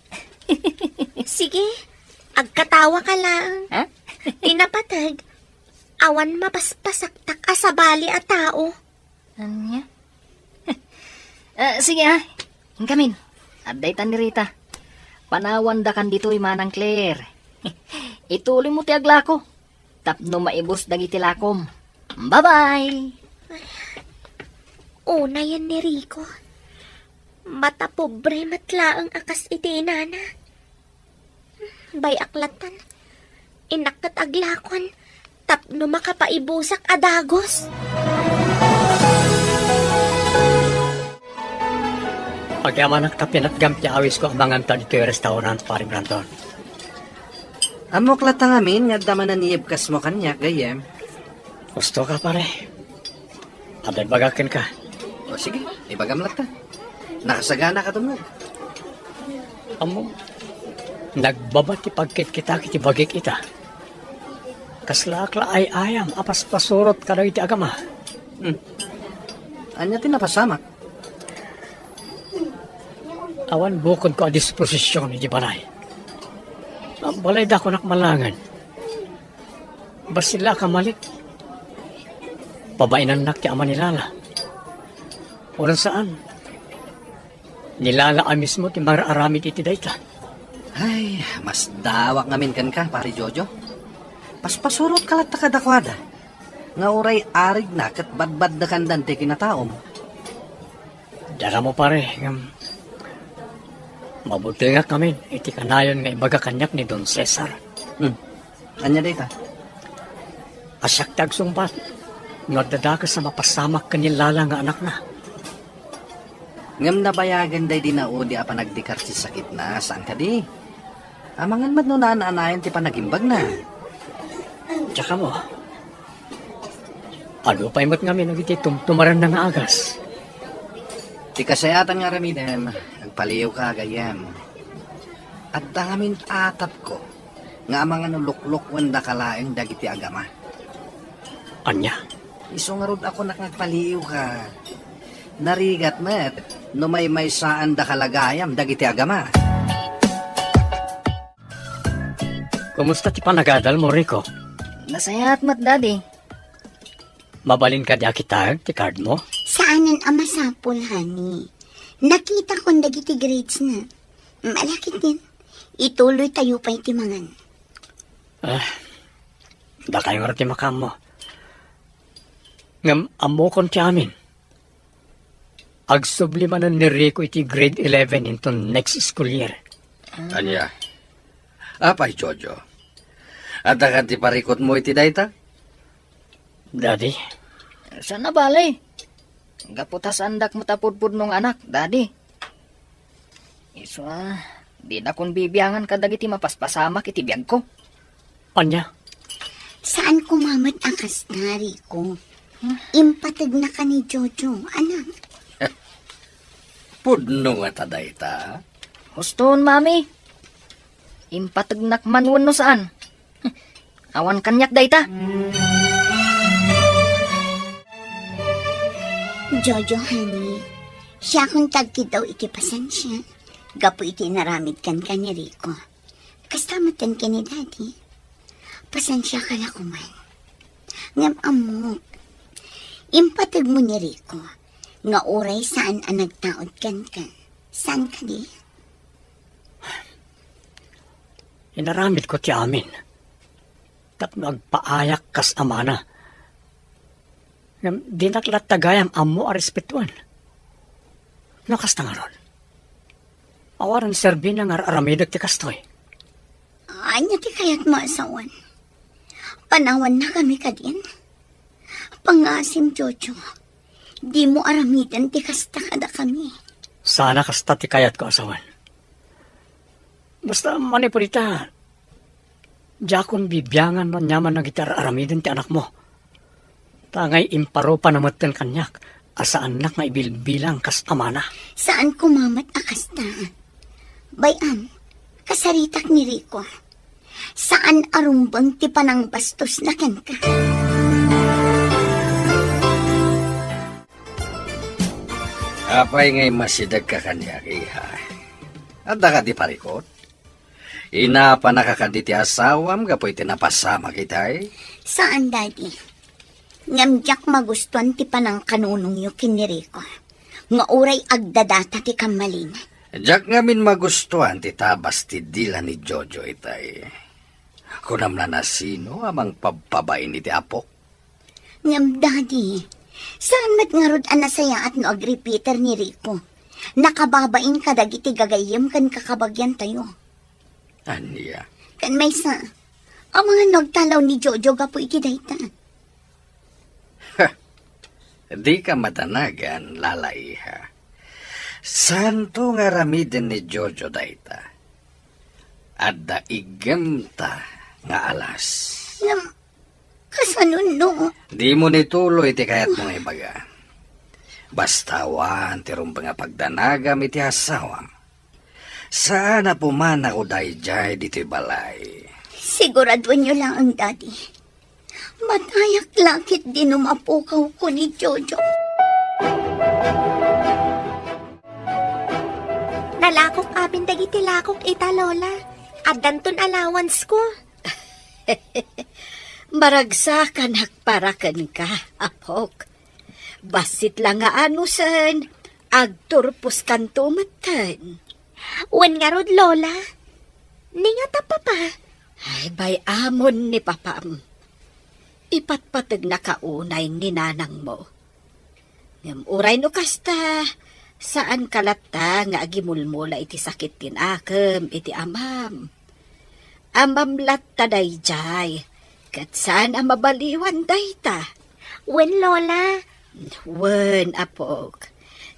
Sige, agkatawa ka lang. Ha? Tinapatag, awan mapaspasaktak ka sa bali at tao. Anya? Sige Ingkamin. Aday tan ni Rita. Panawan da kan dito'y manang Claire. Ituloy mo ti aglako. Tapno maibos dagiti lakom. Bye-bye! Una yan ni Rico. Mata pobre matlaang akas iti inana. Bay aklatan. Inakat aglakon. Tapno makapaibusak adagos. Pagyaman ang tapin at gampi awis ko abangan ta dito yung restaurant, paring Brandon. Amok latang amin, nga daman na niibkas mo kanyak, gayem. Gusto ka pare. Abay bagakin ka. O sige, ibagam lang ta. Nakasagana ka tumag. Amo, nagbabati pagkit kita kiti bagi kita. Kaslakla ay ayam, apas pasurot ka na iti agama. Anya tinapasamak. Awan bukod ko a disposisyon iti balay. Ang balay da ko nakmalangan. Basila ka malik. Pabainan nak ti ama nilala. Oran saan? Nilala mismo ti mararamid iti dayta. Ay, mas dawak ngamin kan ka, pari Jojo. Paspasurot ka lang takadakwada. Nga uray arig na kat badbad na kandan ti kinataom. Dara mo pare. Mabuti nga kami. Iti kanayon nga ibaga kanyak ni Don Cesar. Anya dayta? Asyak tagsumbat. Nagdadaka sa mapasamak kanilala nga anak na. Ngam nabayagan day dinaudi apa nagdikar si sakit na. Saan ka di? Amangan mat no naan-anayan ti panagimbag na. Tsaka mo. Ano pa imot nga minagiti tumtumaran na nga agas. Ti kasayatan nga ramidem, nagpaliw ka gayam. At tangamin atap ko, nga mga nuluklok wanda kalaeng dagiti agama. Anya? Iso nga rod ako nagpaliw ka. Narigat met, no may saan da kalagayam dagiti agama. Kumusta ti panagadal mo, Rico? Nasayat mat, Daddy. Mabalin ka di akitag ti card mo? Saanan ang masapul, honey? Nakita ko dagiti grades na. Malakit din. Ituloy tayo pa itimangan. Da kayo nga ti makam mo. Ngam amo kon ti amin. Agsublimanan ni Rico iti grade 11 into next school year. Anya? Apay, Jojo. At ang ti parikot mo iti dayta? Daddy, Sana balay. Gaputas andak mo tapudpud nung anak, Daddy. Iso di na kon bibiyangan ka dagiti mapaspasamak iti biyag ko. anya? Saan kumamat ang kasnari ko? Impatag na ka ni Jojo, anak. Pudno nga ta dayta. Huston, Mami. Impatagnak manwan no saan. Awan kanyak dayta. Jojo, honey. Siya kung tagti daw ikipasan siya. Gapo iti naramid kan ni Rico. Kastamatan ka ni Daddy. Pasensya ka na kuman. Ngam amok. Impatag mo ni Rico. Nga oray saan ang nagtaod kan ka. Saan ka di? Inaramid ko ti amin. Tapno agpaayak kas amana. Ngam di naklat tagayam amo a respetuan. Nakasta nga ron. Awaran serbina nga aramidag ti kastoy. Anya ti kayat mo asawan. Panawan na kami ka din. Pangasim, Jojo. Di mo aramidan ti kasta kada kami. Sana kasta ti kayat ko asawan. Basta manipurita. Jakon bibiyangan man nyaman na gitar aramidin ti anak mo. Tangay imparo pa namatan kanyak. Asa anak nga ibilbilang kas amana. Saan kumamat akasta? Bayan, kasaritak ni Rico. Saan arumbang ti panang bastos na kan ka? Apay ngay masidag ka kanya, iha. At ka di parikot. Ina pa nakakandi ti asawam, kapoy tinapasama kitay. Saan, Daddy? Ngamjak magustuhan ti panang kanunong yu kiniriko. Nga uray agdadata ti kamalin. Diyak ngamin magustuhan ti tabas ti dila ni Jojo itay. Kunam na nasino amang pababay ni ti Apo. Ngam, Daddy, saan mat nga rod anasaya at no agrepeater ni Rico? Nakababain ka dagiti gagayam kan kakabagyan tayo. Aniya. Kan may sa, ang mga nagtalaw ni Jojo gapo iti dayta. Di ka matanagan, lalaiha. Santo nga ramiden ni Jojo dayta. Adda igamta nga alas. Ngam, kasanun no? Di mo nituloy iti kayat mga ibaga. Bastawan ti rumpang nga pagdanagam iti asawam. Sana pumana ko dayjay dito'y balay. Sigurado nyo lang ang Daddy. Matayak lakit din umapukaw ko ni Jojo. Nalakok abin dagiti lakok ita, Lola. At danton allowance ko. Maragsakan hakparakan ka, Apok. Basit lang nga anusan, agturpos kan tumatan. Wen nga rod, Lola. Ningat ta, Papa. Ay, bay amon ni Papam. Ipatpatag na kaunay ni nanang mo. Ngam uray no kasta, saan kalata nga agimulmula iti sakit tinakam iti amam. Amam latta dayjay, kat saan ang mabaliwan dayta. Wen, Lola. Wen, Apok.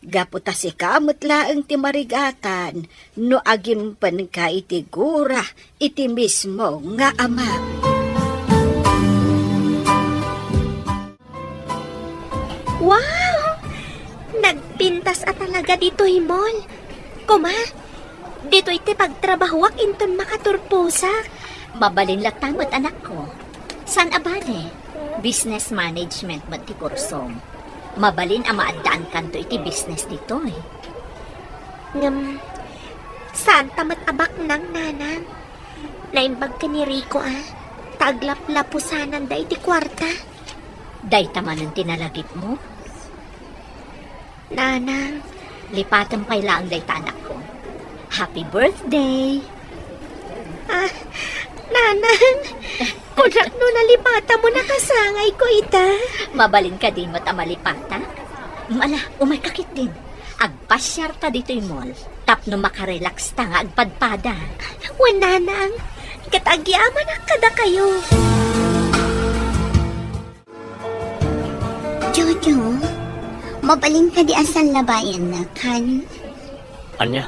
Gaputa si kamot laeng ti marigatan, no agimpan ka iti gura, iti mismo nga ama. Wow! Nagpintas at talaga dito, Himol. Kuma, dito iti pagtrabahuak inton makaturpusak. Mabalin latamot anak ko. San abane? Business management man ti kursong. Mabalin ang maadaan kanto iti business dito eh. Ngam, saan tamat abak ng nanang? Naimbag ka ni Rico Taglap-lapusanan da iti kwarta. Day taman ang tinalagip mo. Nanang, Lipatan pa'y laang day tanak ko. Happy birthday! nanang, kunak no nalipata mo nakasangay ko ita. Mabalin ka din mo't amalipata. Mala, umakakit din. Agpasyar ta dito'y mall. Tapno makarelax ta nga agpadpada. Wan nanang, katagyaman ang kada kayo. Jojo, mabaling ka di asan labayan na kan? Anya,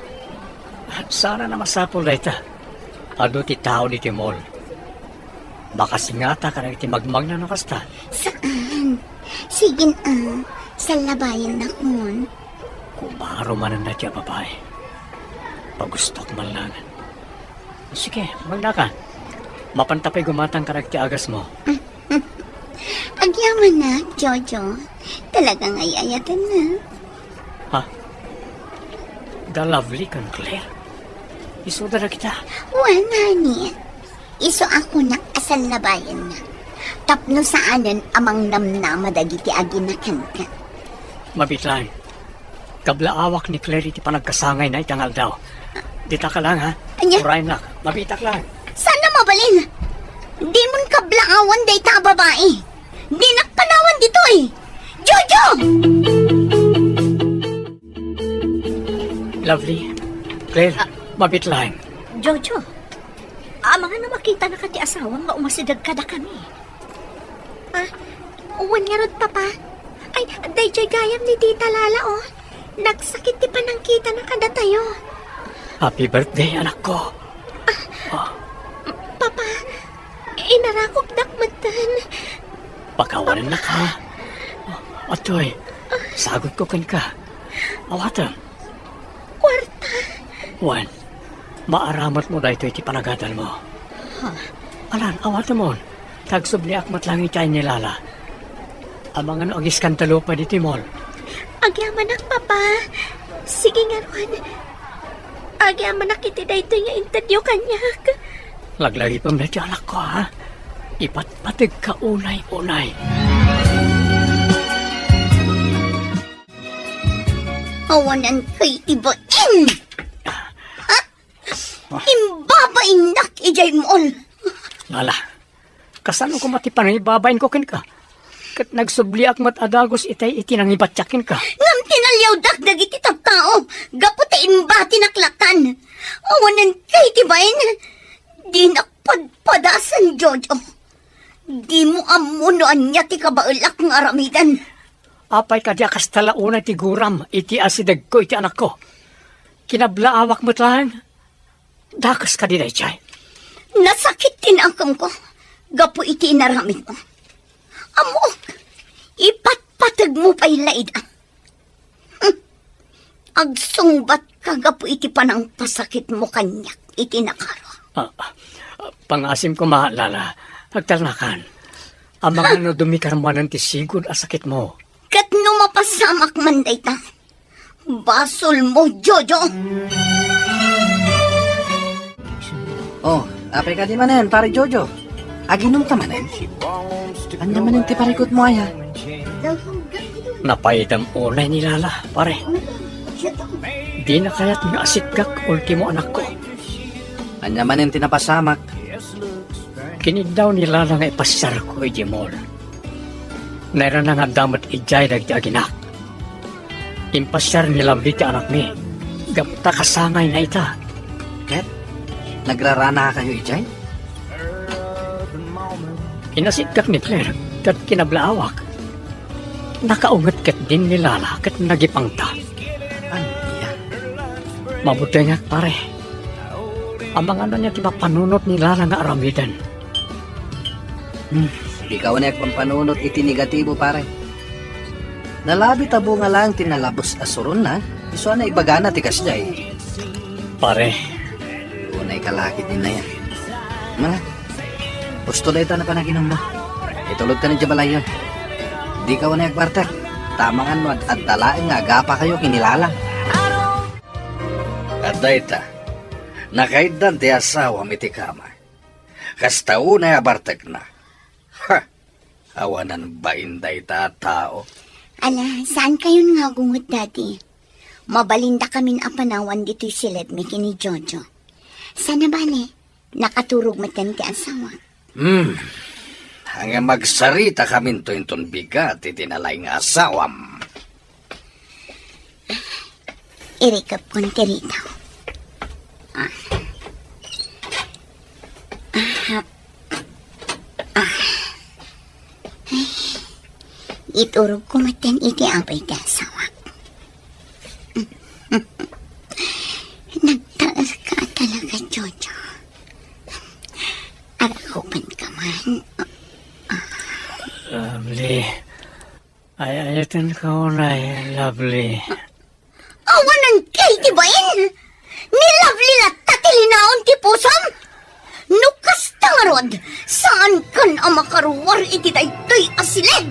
sana na masapol dayta. Ado ti tao ni Timol. Baka singata ka na iti magmag na nakasta. Saan? Sige sa labayan na kun. Kumaro man ang natya babae. Pagustok man lang. Sige, magna ka. Mapantapay gumatang ka ti agas mo. Agyaman na, Jojo. Talagang ayayatan na. Ha? The lovely kan Claire. Isuda na kita. Wala ni. Iso ako na asal labayan na. Tapno saanan amang namnama dagiti aginakan ka. Mabitlan. Kablaawak ni Claire iti panagkasangay na itangal daw. Dita ka lang ha. Anya? Urayan na. Mabitak lang. Sana mabalin. Di mon kablaawan day ta babae. Di nakpanawan dito eh. Jojo! Lovely. Claire, mabitlan. Jojo, mga na makita na kati asawang nga umasidag ka na kami. Uwan nga rod, Papa. Ay, dayjay gayam ni Tita Lala, oh. Nagsakit ti panangkita na kada tayo. Happy birthday, anak ko. Papa, inarakop dakmatan. Pagkawanan na ka. Atoy, sagot ko kan ka. Awatan. Kwarta. Juan, maaramat mo dahito iti panagadal mo. Alan, awat mo. Tagsubli akmat lang itay ni Lala. Amang ano agis kantalo pa dito, Mol. Agyaman ak, Papa. Sige nga, Juan. Agyaman ak iti daytoy nga interview kanyak. Laglagi pa mo anak ko, ha? Ipatpatig ka unay-unay. Awanan kay tibain! Ha? Imbabain nak ijay mol! Lala, kasano ko matipanay babayin ko kin ka? Kat nagsubli akmat adagos itay itinang ibatyakin ka. Ngam tinalyaw dak dagiti tao, gaputa imba tinaklakan. Awanan kay tibain! Di nakpadpadasan, Jojo. Di mo amunoan niya ti kabaulak ng aramidan. Apay ka di akas talauna ti guram, iti asidag ko, iti anak ko. Kinablaawak mo lang. Dakas ka di na ichay. Nasakit tinakam ko. Gapo iti inaramid mo. Amo, ipatpatag mo pa'y laida. Agsungbat ka gapo iti panang pasakit mo kanyak, iti nakaro. Pangasim ko maalala, agtalnakan. Amang ano dumikarmanan ti sigod asakit mo. Kat no mapasamak man dayta. Basol mo, Jojo. Oh, apay ka di manen, pare Jojo. Aginom ka manen. Anya manen ti parikot mo aya. Napaidam unay ni Lala, pare. Di na kaya't nga asitkak, ultimo anak ko. Anya manen ti napasamak. Kinigdaw ni Lala nga ipasar ko, Jimol. Naira na nga damat ijay dagti aginak. Impasar ni Lovely ti anak mi. Gaputa kasangay na ita. Ket, nagrarana kayo ijay? Inasitkak ni Claire, kat kinablaawak. Nakaungat kat din ni Lala, kat nagipangta. Anya? Mabuti nga, pare. Amang ano niya tiba panunot ni Lala nga aramidan. Ikaw na panunot iti negatibo, pare. Nalabi tabo nga lang tinalabos asuron na. Iso na ibagana ti kasjay. Pare, Unay kalakit din na yan. Mga, gusto na ito na panaginom mo. Itulog ka ng jabalayon. Di ka na agbartak. Tamangan mo at dalaing nga agapa kayo kinilala. At dayta, nakaidan ti asawa mi ti kama. Kasta una abartag na. Ha! Awanan ba inday ta tao? Ala, saan kayo nga gungot, Daddy? Mabalinda kamin apanawan dito'y silid mi kini Jojo. Sana bale, nakaturog matan ti asawa. Hanggang magsarita kami to bigat itinalay nga asawam. Irikap kon tirito. Iturog ko matan iti apay ti asawa. Nagtaas ka talaga, Jojo. Arakupan ka man. Lovely. Ay ayatan ka unay, Lovely. Awanan kay tibain! Ni Lovely na tatilinaon ti pusam! Nukas tangarod! Saan kan ang makaruwar iti daytoy asilid?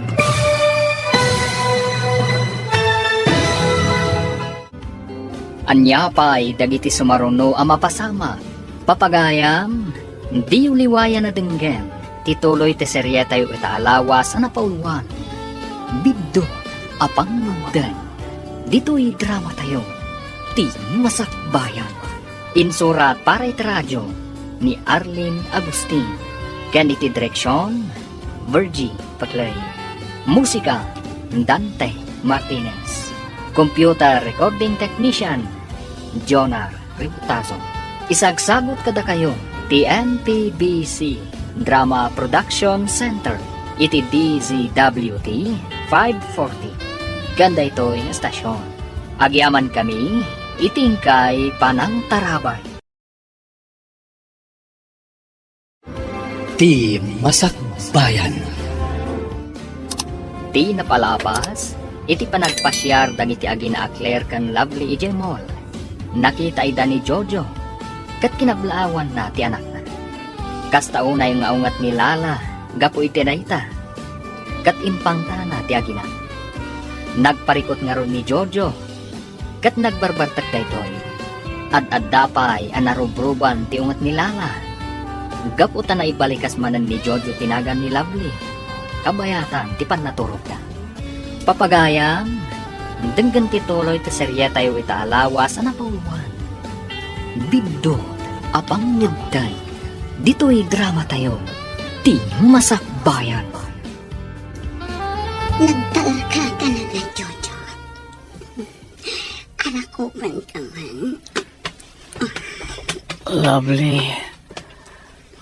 Anya pa'y dagiti sumaruno ang mapasama. Papagayam, di uliwaya na denggen. Tituloy te serye tayo itaalawas na napauluan. Biddo, apang magdan. Dito'y drama tayo. Ti Masakbayan. Insurat para iti radyo ni Arlene Agustin. Ganiti direksyon, Virgie Patlay. Musika, Dante Martinez. Computer Recording Technician, Jonar Riputazo. Isagsagot kada kayo, TNPBC Drama Production Center, iti DZWT 540. Ganda ito yung estasyon. Agyaman kami, itingkay Panang Tarabay. Ti Masakbayan. Ti napalapas, iti panagpasyar dagiti agina Claire kan Lovely Ijemol. Nakita ida ni Jojo, kat kinablaawan na ti anak na. Kasta unay nga ungat ni Lala, gapo iti na ita. Kat impang tana ti agina. Nagparikot nga ron ni Jojo, kat nagbarbartak daytoy. Ad dapay anarubruban ti ungat ni Lala. Gapo ta na ibalikas manan ni Jojo tinagan ni Lovely. Kabayatan ti pannaturog ta. Papagayam, denggan ti tuloy ti serye tayo ita alawa sa napauwan. Bidot, apang nagday. Dito'y drama tayo, ti masakbayan. Nagtaal ka talaga, Jojo. Anak ko man kaman. Lovely.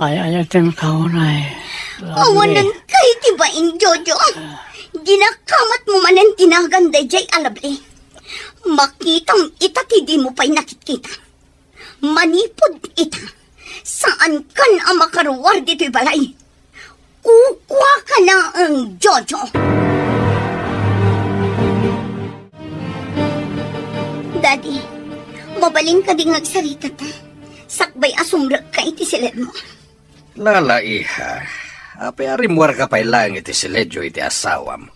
Ayayatin ka unay. Awan ng kay tibain, Jojo. Ginakamat mo man ang tinaganday jay alabli. Makitang ita ti di mo pa'y nakikita. Manipod ita. Saan kan ang makaruwar dito'y balay? Kukwa ka na ang Jojo. Daddy, mabaling ka ding agsarita ta. Sakbay asumrag ka iti silid mo. Lala, iha. Apay arimwar ka pa'y lang iti siledyo iti asawam.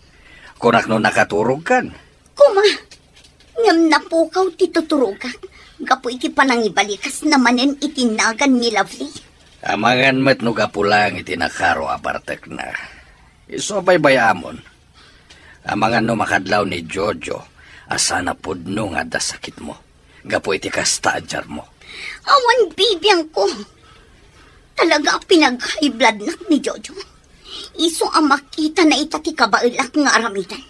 Kunak no nakaturog kan. Kuma, ngam napukaw ti tuturugan. Gapo iti panangibalikas namanen itinagan ni Lovely. Amangan met no gapulang iti nakaro apartek na. Iso bayamon. Amangan no makadlaw ni Jojo. Asana pudno nga da sakit mo. Gapo iti kasta ajar mo. Awan bibiyang ko. Talaga pinag-high blood na ni Jojo. Iso ang makita na itati kabailak nga aramitan.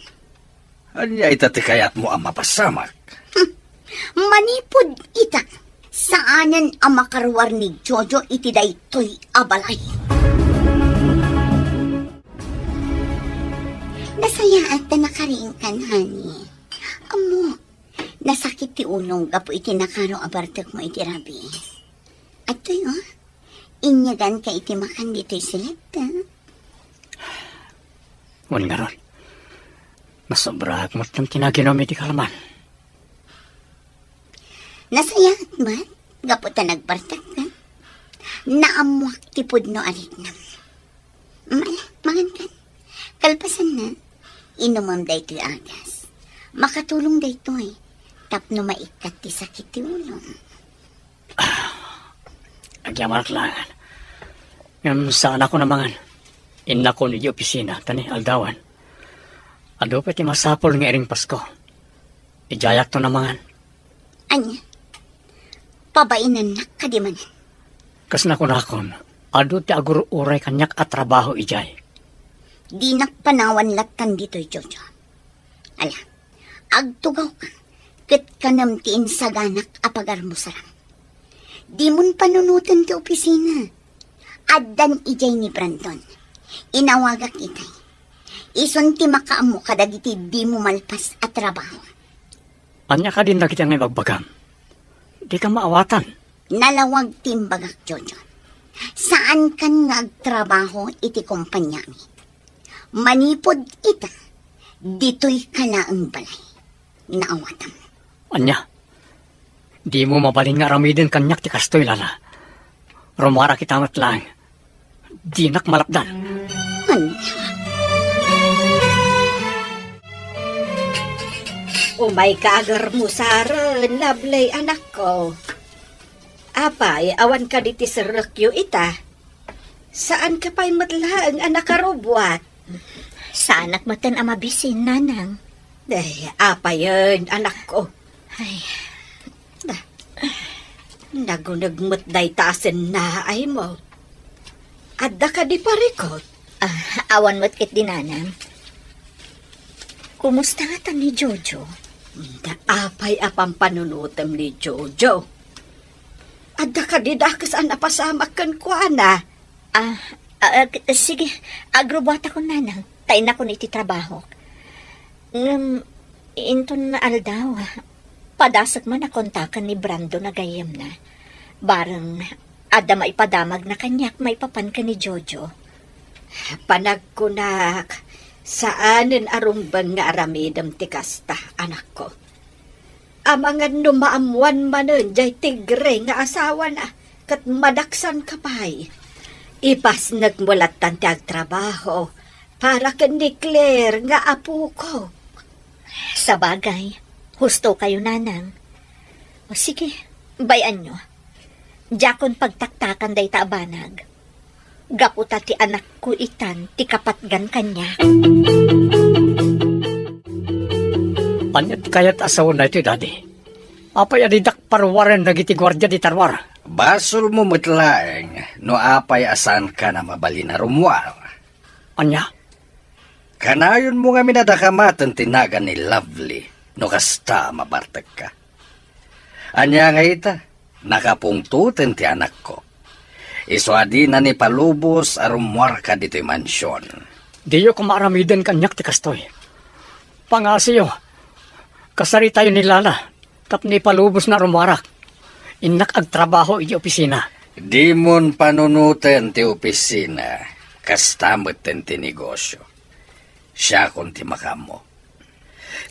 Anya itati kayat mo ang mapasamak. Manipod ita. Saanan ang makaruwar ni Jojo iti daytoy abalay. Nasaya at nakaringkan, honey. Amo, nasakit ti unong gapo iti nakaro abartek mo iti rabi. At to'y inyagan ka iti makan dito'y silita. Wan nga ron. Nasobra mo itong tinaginom iti kalaman. Nasaya at mat, gapo ta nagbartak ka. Naamuak ti pudno alit na. Mangan kan. Kalpasan na, inumam dayto'y agas. Makatulong dayto'y tapno maikat ti sakit ti ulong. Agyaman lang. Ngam saan ako namangan. Inna ko ni opisina, tani aldawan. Ado pa ti masapol nga iring Pasko. Ijayak to namangan. Anya, pabainan na kadimanan. Kas na ko nakon, ado ti agur uray kanyak at trabaho ijay. Di nakpanawan latan dito'y Jojo. Ala, agtugaw ka, ket kanam ti insaganak apagar mo sarang. Di mon panunutan ti opisina. Addan ijay ni Brandon. Inawagak itay. Ison ti makaamo kadagiti di mo malpas at trabaho. Anya ka din nakita ngay magbagam. Di ka maawatan. Nalawag timbagak, Jojo. Saan kan nagtrabaho iti kumpanya mi? Manipod ita, dito'y kalaang balay. Naawatan. Anya, di mo mabalin nga ramidin kanyak ti kastoy lala. Rumara kitamat lang. Di nak malapdan. Anya, Umay kaagar mo saran, Lovely anak ko. Apay, awan ka diti serrekyo ita. Saan ka pa'y matlaang anak karubwat? Saanak matan ang mabisin, nanang. Ay, apay yun, anak ko. Ay, Nagunagmut day taasin na ay mo. Adda ka di parikot. awan mo't kit dinanang. Kumusta nga tan ni Jojo? Da apay apang panunutam ni Jojo. Adda ka di dakas ang napasamak kan ko, ana. Sige, agrobata ko nanang. Tayo na ko iti trabaho. Inton na aldaw. Padasag man na kontakan ni Brando na gayam na. Barang ada maipadamag na kanyak maipapan ka ni Jojo. Panagkunak, saanin arumbang nga aramidam ti kasta, anak ko. Amangan numaamuan manon jay tigre nga asawa na, kat madaksan kapay. Ipas nagmulatan ti agtrabaho para ken ni Claire nga apo ko. Sa bagay, husto kayo nanang. O sige, bayan nyo. Jakon pagtaktakan day taabanag. Gaputa ti anak ko itan, ti kapatgan kanya. Anyat kayat asawa na ito, Daddy. Apay adidak parwaran nagiti gwardya di tarwar. Basol mo matlaeng no apay asan ka na mabali na rumwar. Anya? Kanayon mo nga minadakamatan tinaga ni Lovely no kasta mabartag ka. Anya nga ita, nakapungtutin ti anak ko. Iswadi na ni palubos arumwar ka dito'y mansyon. Diyo kumaramiden kanyak ti kastoy. Pangasiyo, kasari tayo ni Lala, tapni palubos na rumarak. Inak agtrabaho iti opisina. Di mon panunutin ti opisina, kastamot ti negosyo. Siya kung ti makamo.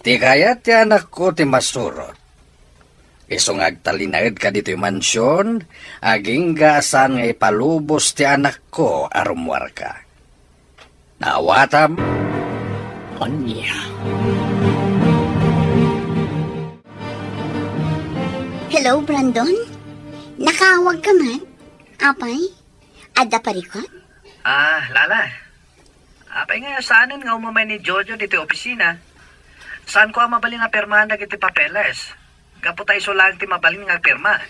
Ti kaya ti anak ko ti masurot. Isong agtalinaid ka dito'y mansyon, aging gasan nga ipalubos ti anak ko arumwar ka. Nawatam? Anya? Hello, Brandon? Nakawag ka man? Apay? Ada parikot? Lala. Apay nga saanin nga umamay ni Jojo dito opisina. Saan ko ang mabaling nga pirmahan na iti papeles? Kaputay so lang ti mabaling nga pirma.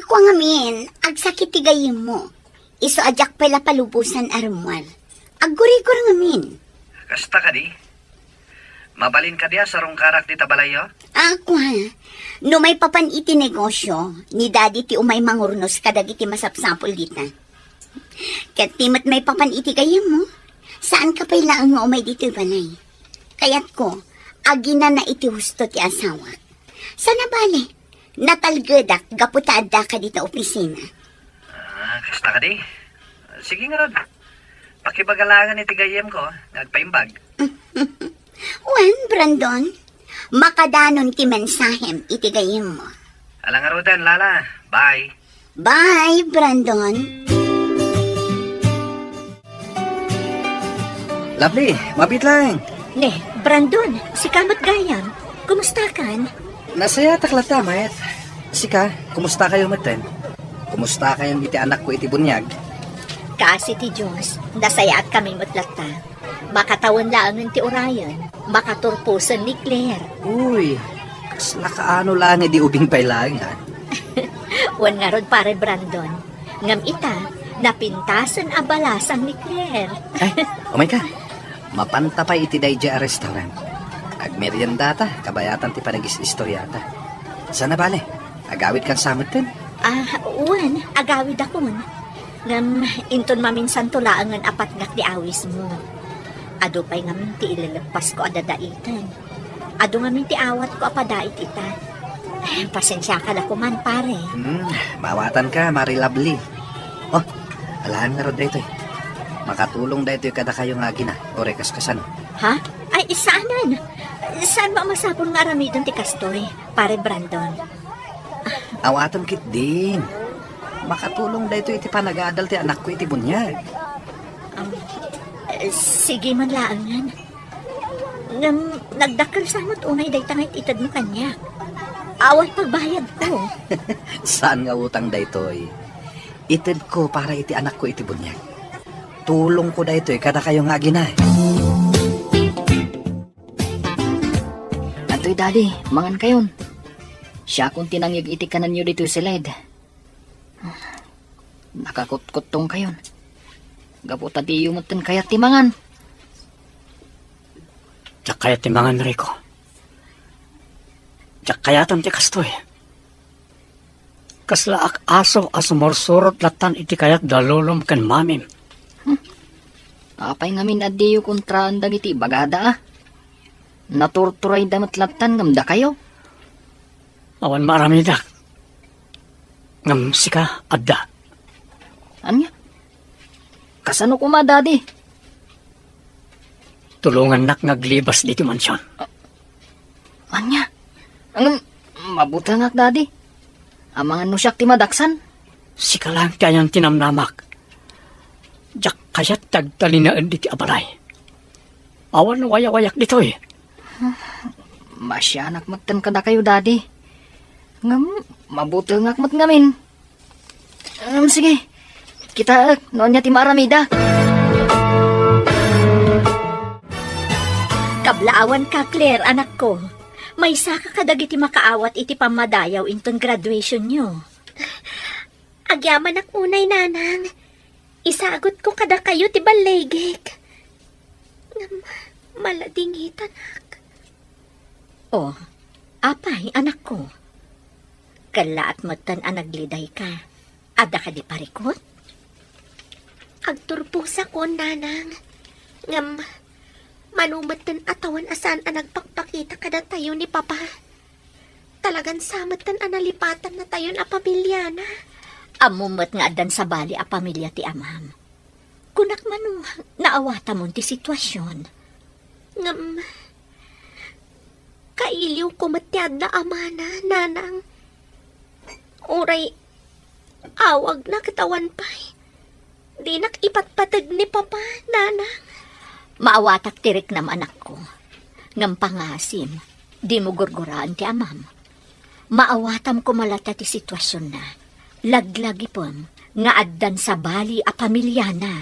Ko nga min, agsakit tigayim mo. Iso ajak pala palubusan arumwal. Aguri-gur nga min. Kasta ka di? Mabalin ka diya sa rong karak di tabalayo? Ako ha, no may papan iti negosyo, ni daddy ti umay mangurnos kadag iti masapsapol dita. Kat timat may papan iti kayam mo, saan ka pa'y laang nga umay dito balay? Kayat ko, agina na iti husto ti asawa. Sana bale, natalgadak gaputaada ka dito opisina. Kasta ka di? Sige nga rod. Pakibagalangan iti gayem ko, nagpaimbag. Wen, Brandon, makadanon ti mensahem iti gayem mo. Alang arudan, Lala. Bye. Bye, Brandon. Lovely, mabit lang. Ne, Brandon, si Kamot Gayam, kumusta kan? Nasaya taklata, mayat. Sika, kumusta kayo maten? Kumusta kayong iti anak ko iti bunyag? Kasi ti Diyos, nasaya at kami matlata. Makatawan lang ti Orion, makaturpusan ni Claire. Uy, kas nakaano lang di ubing pailangan. Wan nga ron pare Brandon, ngam ita, napintasan abalasang ni Claire. Ay, umay ka. Mapanta pa iti dayja a restaurant. Agmerienda ta, kabayatan ti panagis-istoryata. Sana bale, agawid kang samot din. Wan, agawid akon. Ngam, inton maminsan tulaangan apat ngak di awis mo. Ado pa'y ngamin ti ilalagpas ko adadaitan. Ado ngamin ti awat ko apadait ita. Pasensya ka na kuman, pare. Mawatan ka, Mari Lovely. Oh, alahan nga ron dito eh. Makatulong dito kada kayo nga gina, o rekas-kasan. Ha? Ay, saanan? Saan ba masapon nga ramidon ti kastoy, pare Brandon? Awatan kit din. Makatulong dito iti panagadal ti anak ko iti bunyag. Sige man laangan. Ngam, nagdakal sa mo't unay day tangay itad mo kanya. Awat pagbayad ko. Saan nga utang dito eh? Itid ko para iti anak ko iti bunyag. Tulong ko dito eh, kada kayo nga gina. Ato'y daddy, mangan kayon. Siya kung tinangyag itikanan nyo dito si Led. Nakakutkutong kayon. Gaputa di yumutin kaya timangan. Tsak kaya timangan, Rico. Tsak kayatan ti kastoy. Kaslaak aso asumorsurot latan iti kayat dalulom kan mamim. Apay ngamin adiyo kontra ang dagiti bagada ah. Naturturay damat latan ngamda kayo. Awan maramidak. Ngam sika adda. Anya? Kasano ko ma, daddy? Tulungan nak ngaglibas dito mansyon. Anya? Ang mabuta nga, daddy. Amangan no siya ti madaksan. Sika lang kayang tinamnamak. Kaya't tagtalinaan di ti abalay. Awan na wayak dito eh. Masyanak matan kada kayo, Daddy. Ngam, mabuti ngak mat ngamin. Sige, kita noon niya ti maaramida. Kablaawan ka, Claire, anak ko. May saka kadagiti makaawat iti pamadayaw inton graduation nyo. Agyaman ak unay, nanang. Isagot ko kada kayo ti balegek. Maladingitan ak. Oh, apay, anak ko. Kalaat matan anagliday ka. Ada ka di parikot? Agturpusa ko, nanang. Ngam, manumatan atawan asan ang nagpakpakita kada tayo ni Papa. Talagan samatan analipatan na tayo na pamilya na. Amumat nga adan sa bali a pamilya ti amam. Kunak man naawata mo ti sitwasyon. Ngam, kailiw ko matyad na amana, nanang. Uray, awag na katawan pa'y. Di nakipatpatag ni Papa, nanang. Maawatak tirik nam anak ko. Ngam pangasim, di mo gurguraan ti amam. Maawatam ko malata ti sitwasyon na. Laglagi pom, nga addan sa bali a pamilya na.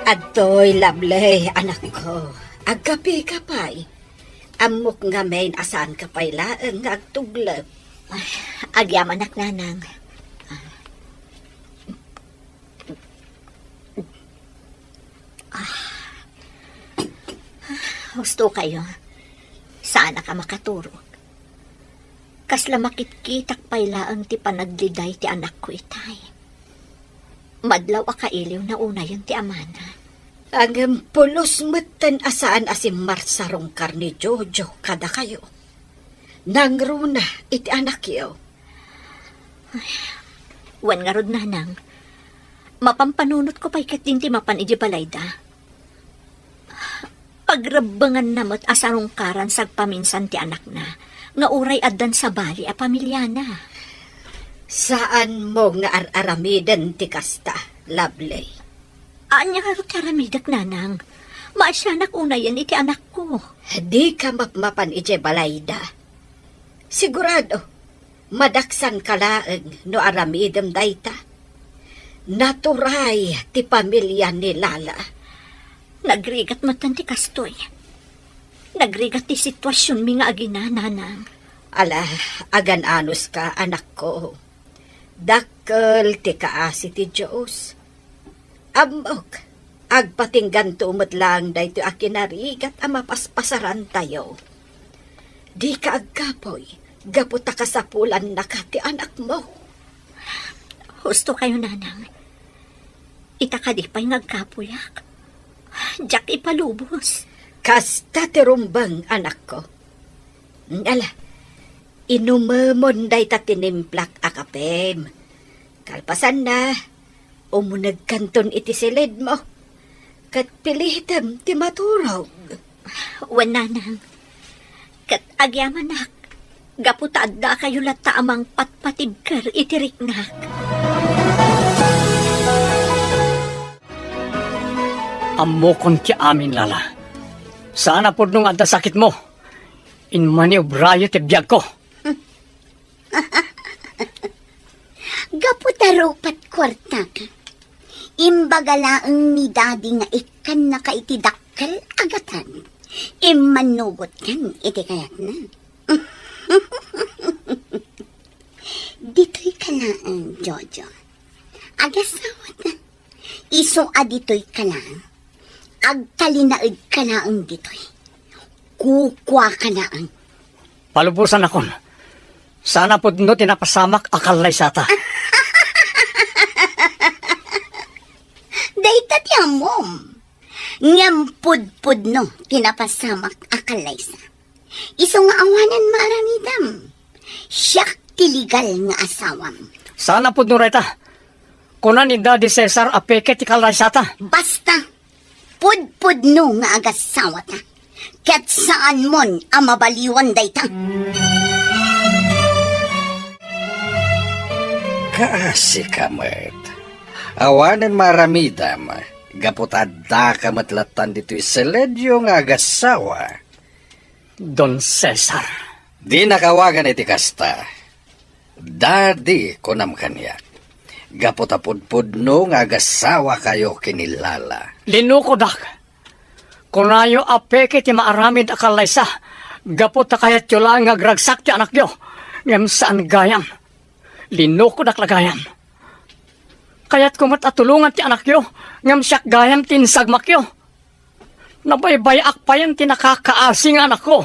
Adoy, Lovely, anak ko. Agkapi ka pa'y. Amok nga main asan ka pa'y laeng nga agtuglap. Agyam anak nanang. Gusto kayo. Sana ka makaturo. Kasla makitkitak pa'y laang ti panagliday ti anak ko itay. Madlaw a kailiw na una yun ti amana. Ang pulos matan asaan asim marsarong karni Jojo kada kayo. Nangruna iti anak yo. Wan nga rod nanang. Mapampanunot ko pa'y katinti mapan iji balayda. Pagrabangan namot asarong karan sagpaminsan ti anak na. Nga uray addan sa bali a pamilya na. Saan mo nga aramidan ti kasta, Lovely? Anya nga rod karamidak nanang. Maasyanak una yan iti anak ko. Di ka mapmapan ije balayda. Sigurado, madaksan ka laeng no aramidem dayta. Naturay ti pamilya ni Lala. Nagrigat matan ti kastoy. Nagrigat ti sitwasyon mi nga agina nanang. Ala, agan anos ka, anak ko. Dakkel ti kaasi ti Diyos. Amok, agpatinggan tumot lang dahito akinarigat ang mapaspasaran tayo. Di ka agkapoy, gaputa ka sa pulan na ka ti anak mo. Husto kayo nanang. Itakadipay ngagkapuyak. Diyak ipalubos. Kasta ti rumbang, anak ko. Ala, inumamon day tatinimplak akapem. Kalpasan na, umunag kanton iti silid mo. Kat pilihitam ti maturog. Wan nanang. Kat agyamanak. Gaputaad da kayo lata amang patpatibker itiriknak. Amo kon ti amin, Lala. Sana po nung anda sakit mo. Inmaniobrayo ti biyag ko. Gaputaro pat kwarta ka. Imbagalaang ni daddy nga ikan na ka iti dakkel agatan. Imanugot kan iti kayat na. Dito'y kalaan, Jojo. Agasawat na. Iso adito'y kalaan. Agtalinaid kalaang dito'y. Kukwa kalaang. Palubusan akon. Sana po no tinapasamak akalay sata. Dayta ti amom. Ngampud-pud no tinapasamak akalaysa. Iso nga awanan maramidam. Siyak tiligal nga asawam. Sana po no reta. Kunan ni Daddy Cesar apeke ti kalay sata. Basta, pud-pud no nga agasawa ta. Kat saan mon ang mabaliwan dayta. Kaasi kamet. Awanan maramidam. Gaputadda kamatlatan dito iseledyo nga agasawa. Don Cesar. Di nakawagan iti kasta. Dadi kunam kanya. Gaputapudpud no nga agasawa kayo kinilala. Linukodak. Kunayo apeke ti maaramid akalaysa. Gapot ta kayat yo lang agragsak ti anak yo. Ngem saan gayam. Linukodak lagayam. Kaya't kumat atulungan ti anak yo. Ngem siyak gayam tinsagmak yo. Nabaybayak pa yan ti nakakaasing anak ko.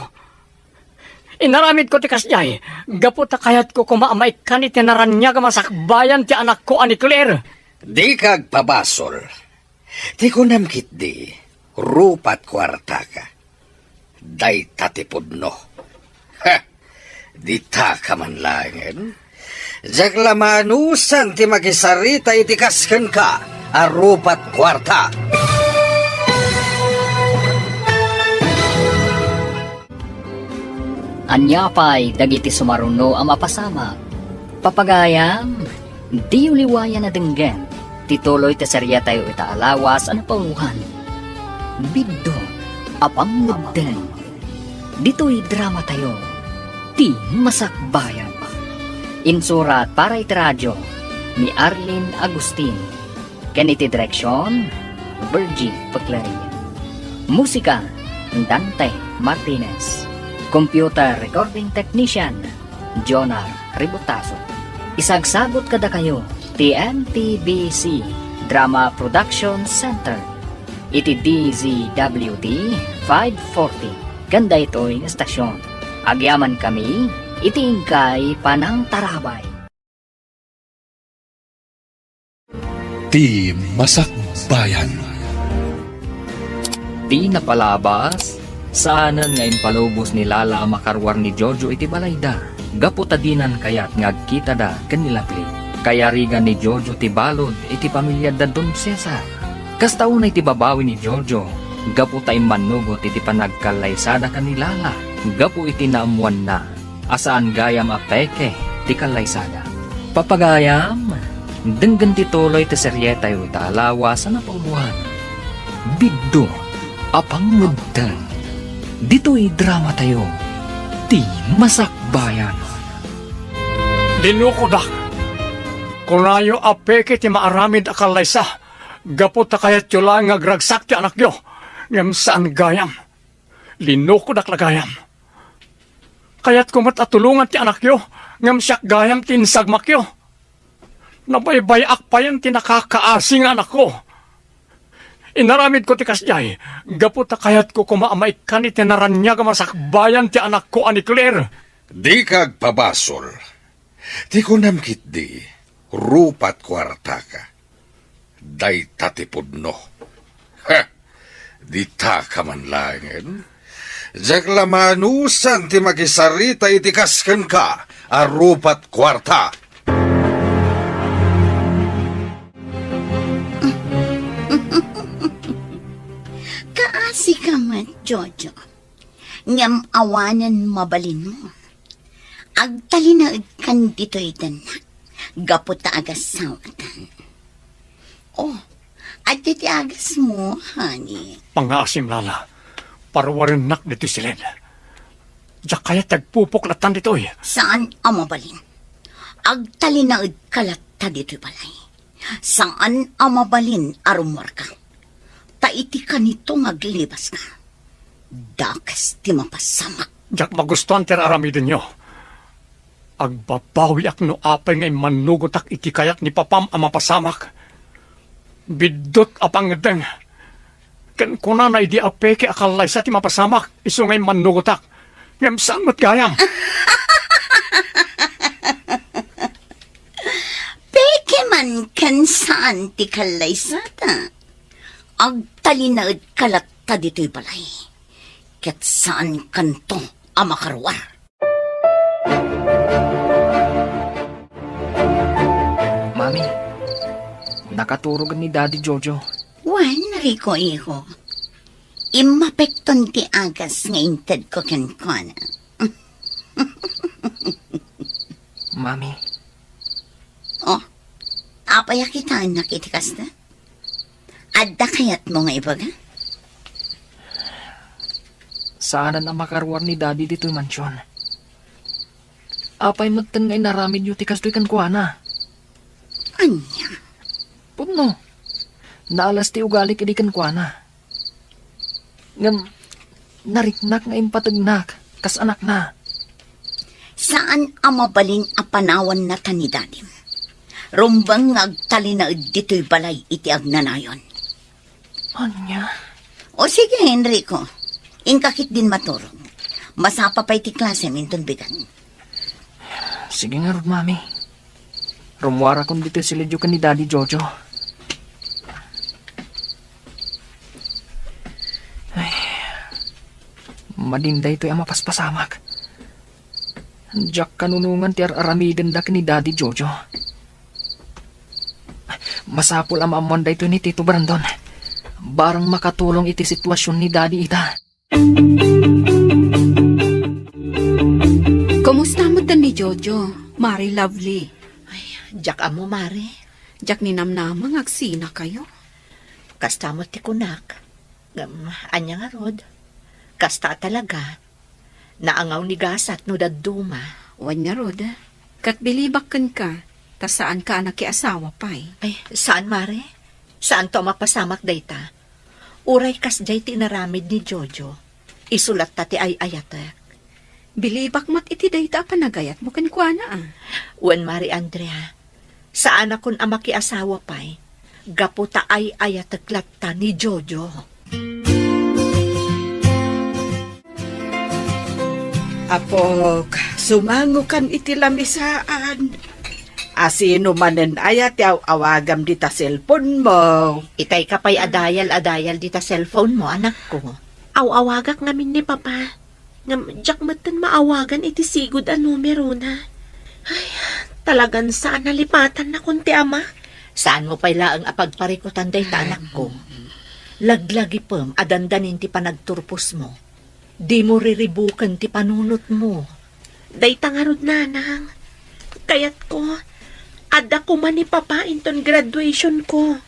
Inaramid ko ti kasyay. Gapot ta kayat ko kumaamay ka ni tinaranya ka masakbayan ti anak ko ani Claire. Di kag pabasol. Di ko namkit di. Rupat kwarta ka. Day tatipod no. Ha! Di ta ka man langin. Jak lamanusan ti makisarita itikasken ka. Arupat kwarta. Anyapay dagiti sumaruno ang mapasama. Papagayam, di uliwaya na denggen. Tituloy ti serya tayo itaalawas ang pauhan. Biddo, apang ngudden. Dito'y drama tayo. Ti masakbayan. Insurat para iti radyo ni Arlene Agustin. Ken iti direksyon, Virgie Paglarin. Musika, Dante Martinez. Computer Recording Technician, Jonar Ributaso. Isagsagot kada kayo, TNTBC Drama Production Center. Iti DZWT 540. Ganda ito'y estasyon. Agyaman kami, itingkay panang tarabay. Ti Masakbayan. Di napalabas, saanan nga impalubos ni Lala ang makarwar ni Jojo iti balayda. Gaputadinan kayat ngagkita da kanilapli. Kaya rigan ni Jojo ti balod iti pamilya da Don Cesar. Kastaunay ti babawi ni Jojo. Gapu tay manugot iti panagkalaysada kanilala. Gapu iti naamuan na. Asaan gayam apeke ti kalaysada. Papagayam, denggan ti tuloy ti seryeta yu italawa sa napaubuhan. Biddo, apang muddan. Dito'y drama tayo. Ti Masakbayan. Linukodak. Kunayo apeke ti maaramid akalaysa. Gapot ta kayat yo lang agragsak ti anak yo. Ngem saan gayam. Linukodak lagayam. Kaya't kumat atulungan ti anak yo. Ngem siyak gayam tinsagmak yo. Nabaybayak pa yan ti nakakaasing anak ko. Inaramid ko ti kasyay. Gapot ta kayat ko kumaamay ka ni tinaranya ka masakbayan ti anak ko ani Claire. Di kag pabasol. Di ko namkit di. Rupat kwarta ka. Day tatipod no. Ha! Di ta ka man langin. Jak lamanusan ti makisarita itikasken ka. Arupat kwarta. Kaasi ka man, Jojo. Ngam awanan mabalin mo. Agtalinaag kan dito'y danak. Gaputa agas sawatan. Oh, at iti agas mo, honey. Pangasim Lala. Parwarin nak dito silid. Diyak kaya tagpupuklatan dito eh. Saan ang mabalin? Agtalinaag kalata dito'y balay. Saan ang mabalin arumor ka? Taiti ka nito aglibas ka. Dakas ti mapasamak. Diyak magustuhan tira aramidin nyo. Agbabawiak no apay ngay manugotak iti kayat ni papam ang mapasamak. Bidot apang edeng. Ken kuna na idi apeke akalay sa ti mapasamak. Iso ngay manugotak. Ngem saan mat gayam. Peke man kan saan ti kalay sata. Agtalinaad kalata dito'y balay. Ket saan kanto ang makarwar. Mami, nakaturogan ni Daddy Jojo. Wan, Rico, iho. Imapekton ti agas nga inted ko kenkona. Mami, Oh, apay kita nakitikas na? Adda kayat mo nga ibaga? Sana na makarwar ni daddy dito'y mansyon. Apay magtan ngay naramid yu tikas do'y kankwana. Anya? Puno. Naalas ti ugali kidi kankwana. Ngam, nariknak nga impatagnak, kas anak na. Saan ang mabalin a panawan na tanidadim? Rumbang ngagtali na dito'y balay iti agnanayon. Anya? O sige, Enrico. Ingkakit din maturog. Masapa pa iti klase minton bigan. Sige nga, Rod, mami. Rumwara kong dito sila dyo ka ni Daddy Jojo. Ay, madinday ito'y ang mapaspasamak. Diyak kanunungan ti aramiden da ka ni Daddy Jojo. Masapul ang maamonday ito ni Tito Brandon. Barang makatulong iti sitwasyon ni Daddy ita. Kumusta mo tan ni Jojo, Mari Lovely? Jak amo, Mari. Jak ni namnamang agsina kayo. Kasta mo ti kunak. Anya nga, Rod. Kasta talaga. Naangaw ni gasat no daduma. Wan nga, Rod. Kat bilibakan ka, ta saan ka anak asawa pa'y. Ay, saan, Mari? Saan to mapasamak dayta? Uray kas jay tinaramid ni Jojo. Isulat ta ti ay ayatek. Bilibak mat iti dayta panagayat mo kankwana ah. Wan, Mari Andrea. Saan akon amaki asawa pa'y? Gaputa ay ayatek latta ni Jojo. Apok, sumangukan iti lamisaan. Asino manen ayat yaw awagam dita cellphone mo. Itay ka pa'y adayal dita cellphone mo, anak ko. Awagak ngamin ni Papa. Ngam, jak matan maawagan iti sigod a numero na. Ay, talagan saan nalipatan na kunti ama. Saan mo pala ang apagparikutan day ta, anak ko? Laglagi pam, adandanin ti panagturpos mo. Di mo riribukan ti panunot mo. Day tangarod nanang. Kayat ko, ada ko man ni Papa inton graduation ko.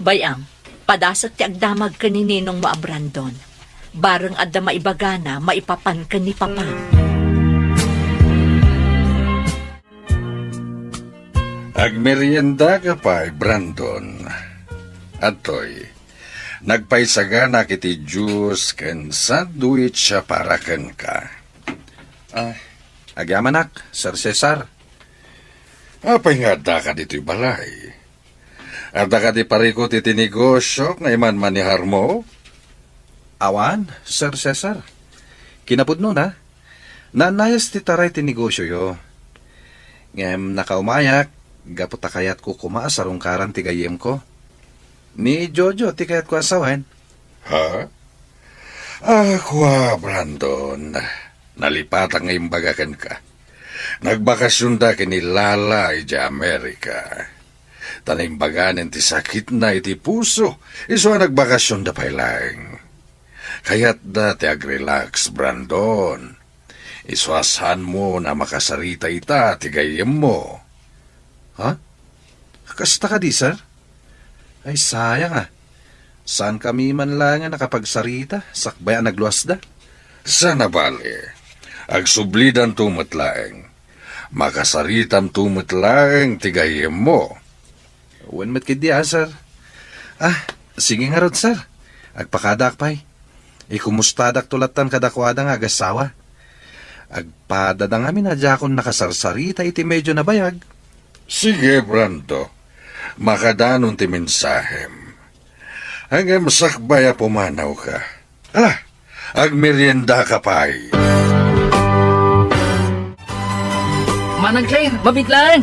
Bayang, padasat ti agdamag ka ni Ninong mo a Brandon. Barang adda maibagana, maipapan ka ni Papa. Agmerienda ka pa, Brandon. Atoy, nagpaisagana kiti juice ken sandwich siya para ken ka. Agyamanak, Sir Cesar. Apay nga da ka dito'y balay. Ada ka di parikot iti negosyo nga iman manihar mo? Awan, Sir Cesar. Kinapudno na. Nanayas ti taray ti negosyo yo. Ngem nakaumayak, gaputa kayat ko kumaas arong karan ti gayem ko. Ni Jojo ti kayat ko asawan. Ha? Aqua, Brandon. Nalipatan ngayong bagakan ka. Nagbakasyon da kini Lala iti Amerika. Taning baganan ti sakit na iti puso. Iso nagbakasyon da pailang. Kayat da ti agrelax, Brandon. Iswasan mo na makasarita ita ti gayem mo. Ha? Kasta ka di, sir? Ay, sayang ah. Saan kami man lang nakapagsarita? Sakbayan nagluwas da? Sana bale. Agsublidan tumatlaeng. Makasaritam tumatlaeng ti gayem mo. Wen met kidi sir? Sige nga rod, sir. Agpakadak pa'y. Ikumustadak tulatan kadakwada nga agasawa. Agpadadang amin na dyan nakasarsarita iti medyo nabayag. Sige, Brando. Makadanon ti mensahem. Hanggang masakbaya pumanaw ka. Agmerienda ka pa'y. Manang Claire, mabiglaan!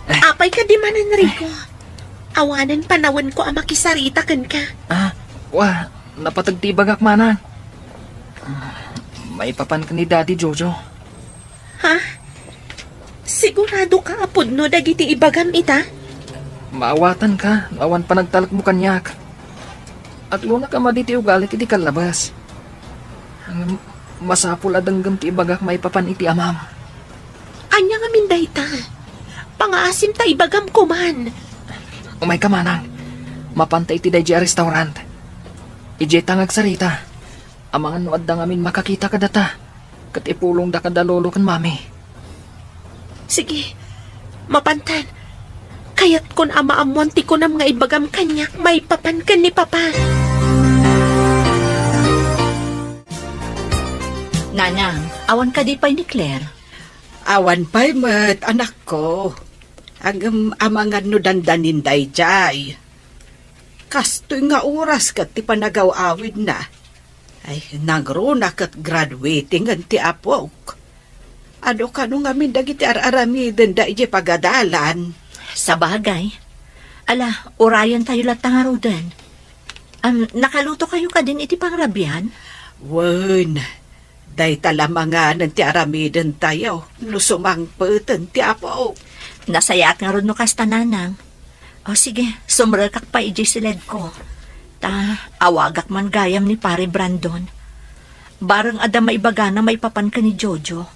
Apay ka di man, Enrico. Awanan panawan ko ang makisarita kan ka. Napatagtibagak manang. Maipapan ka ni Daddy Jojo. Ha? Sigurado ka apod no dagiti ibagam ita? Maawatan ka, awan pa nagtalak mo kanyak. At luna ka maditi ugalit iti kalabas. Masapul adanggam ti ibagak maipapan iti amam. Anya nga minday ta. asim ta ibagam ko man. Umay ka manang. Mapantay ti day restaurant. Ije tangag sarita. Amangan no adda ngamin makakita ka data. Kat ipulong da kada lolo kan mami. Sige, mapantan. Kayat kon ama amuan ti kunam nga ibagam kanyak, may papan kan ni papa. Nanang, awan ka di pa'y ni Claire. Awan pa'y mat, anak ko. Agam amangan no dandanin day jay. Kastoy nga oras kat ti panagaw-awid na. Ay, nagro na kat graduating ang ti apok. Ano ka nung amin dagiti ar-aramiden da ije pagadalan? Sa bagay. Ala, orayan tayo latang arudan. Nakaluto kayo ka din iti pangrabian? Wen, day talamangan ng ti aramiden tayo. Lusumang peten ti apok. Nasayaat nga ron no kasta nanang. O sige, sumrakak pa ije siled ko. Ta, awagak man gayam ni pare Brandon. Barang ada maibaga na may papan ka ni Jojo.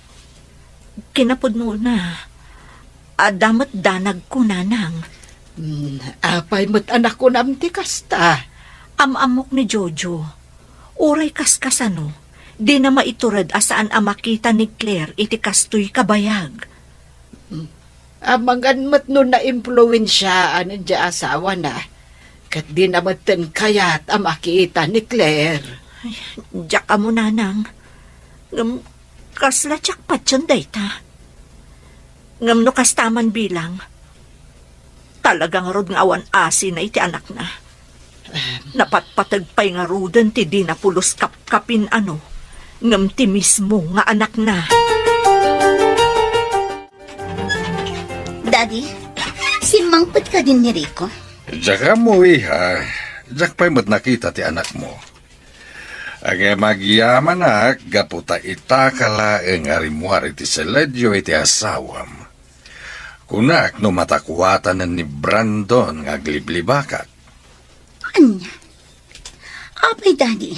Kinapudno na. Adamat danag ko nanang. Apay mat anak ko namti kasta. Amamok ni Jojo. Uray kaskasano. Di na maiturad asaan amakita ni Claire iti kastoy kabayag. Amangan mat no na impluensyaan ng asawa na. Kat di namatan kayat amakita ni Claire. Diyak ka mo nanang. Kasla tsak patyon dayta. Ngam no kastaman bilang. Talagang rod nga awan asin na iti anak na. Napatpatag pa'y nga rudan ti di na pulos kapkapin ano. Ngam ti mismo nga anak na. Daddy, simangpot ka din ni Rico. Diyak mo, iha. Diyak pa'y mat nakita ti anak mo. Aga magyaman na, gaputa itakala ang arimuar iti seledyo iti asawam. Kunak no matakuwatan ni Brandon nga gliblibakat. Anya? Apay, Daddy,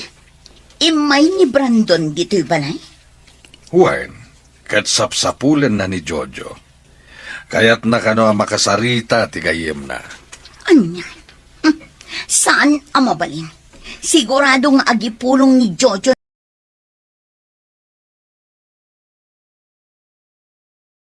imay ni Brandon dito'y balay? Huwain, kat sapsapulan na ni Jojo. Kaya't nakano ang makasarita ti gayem na. Anya? Saan ang mabalin? Sigurado nga agipulong ni Jojo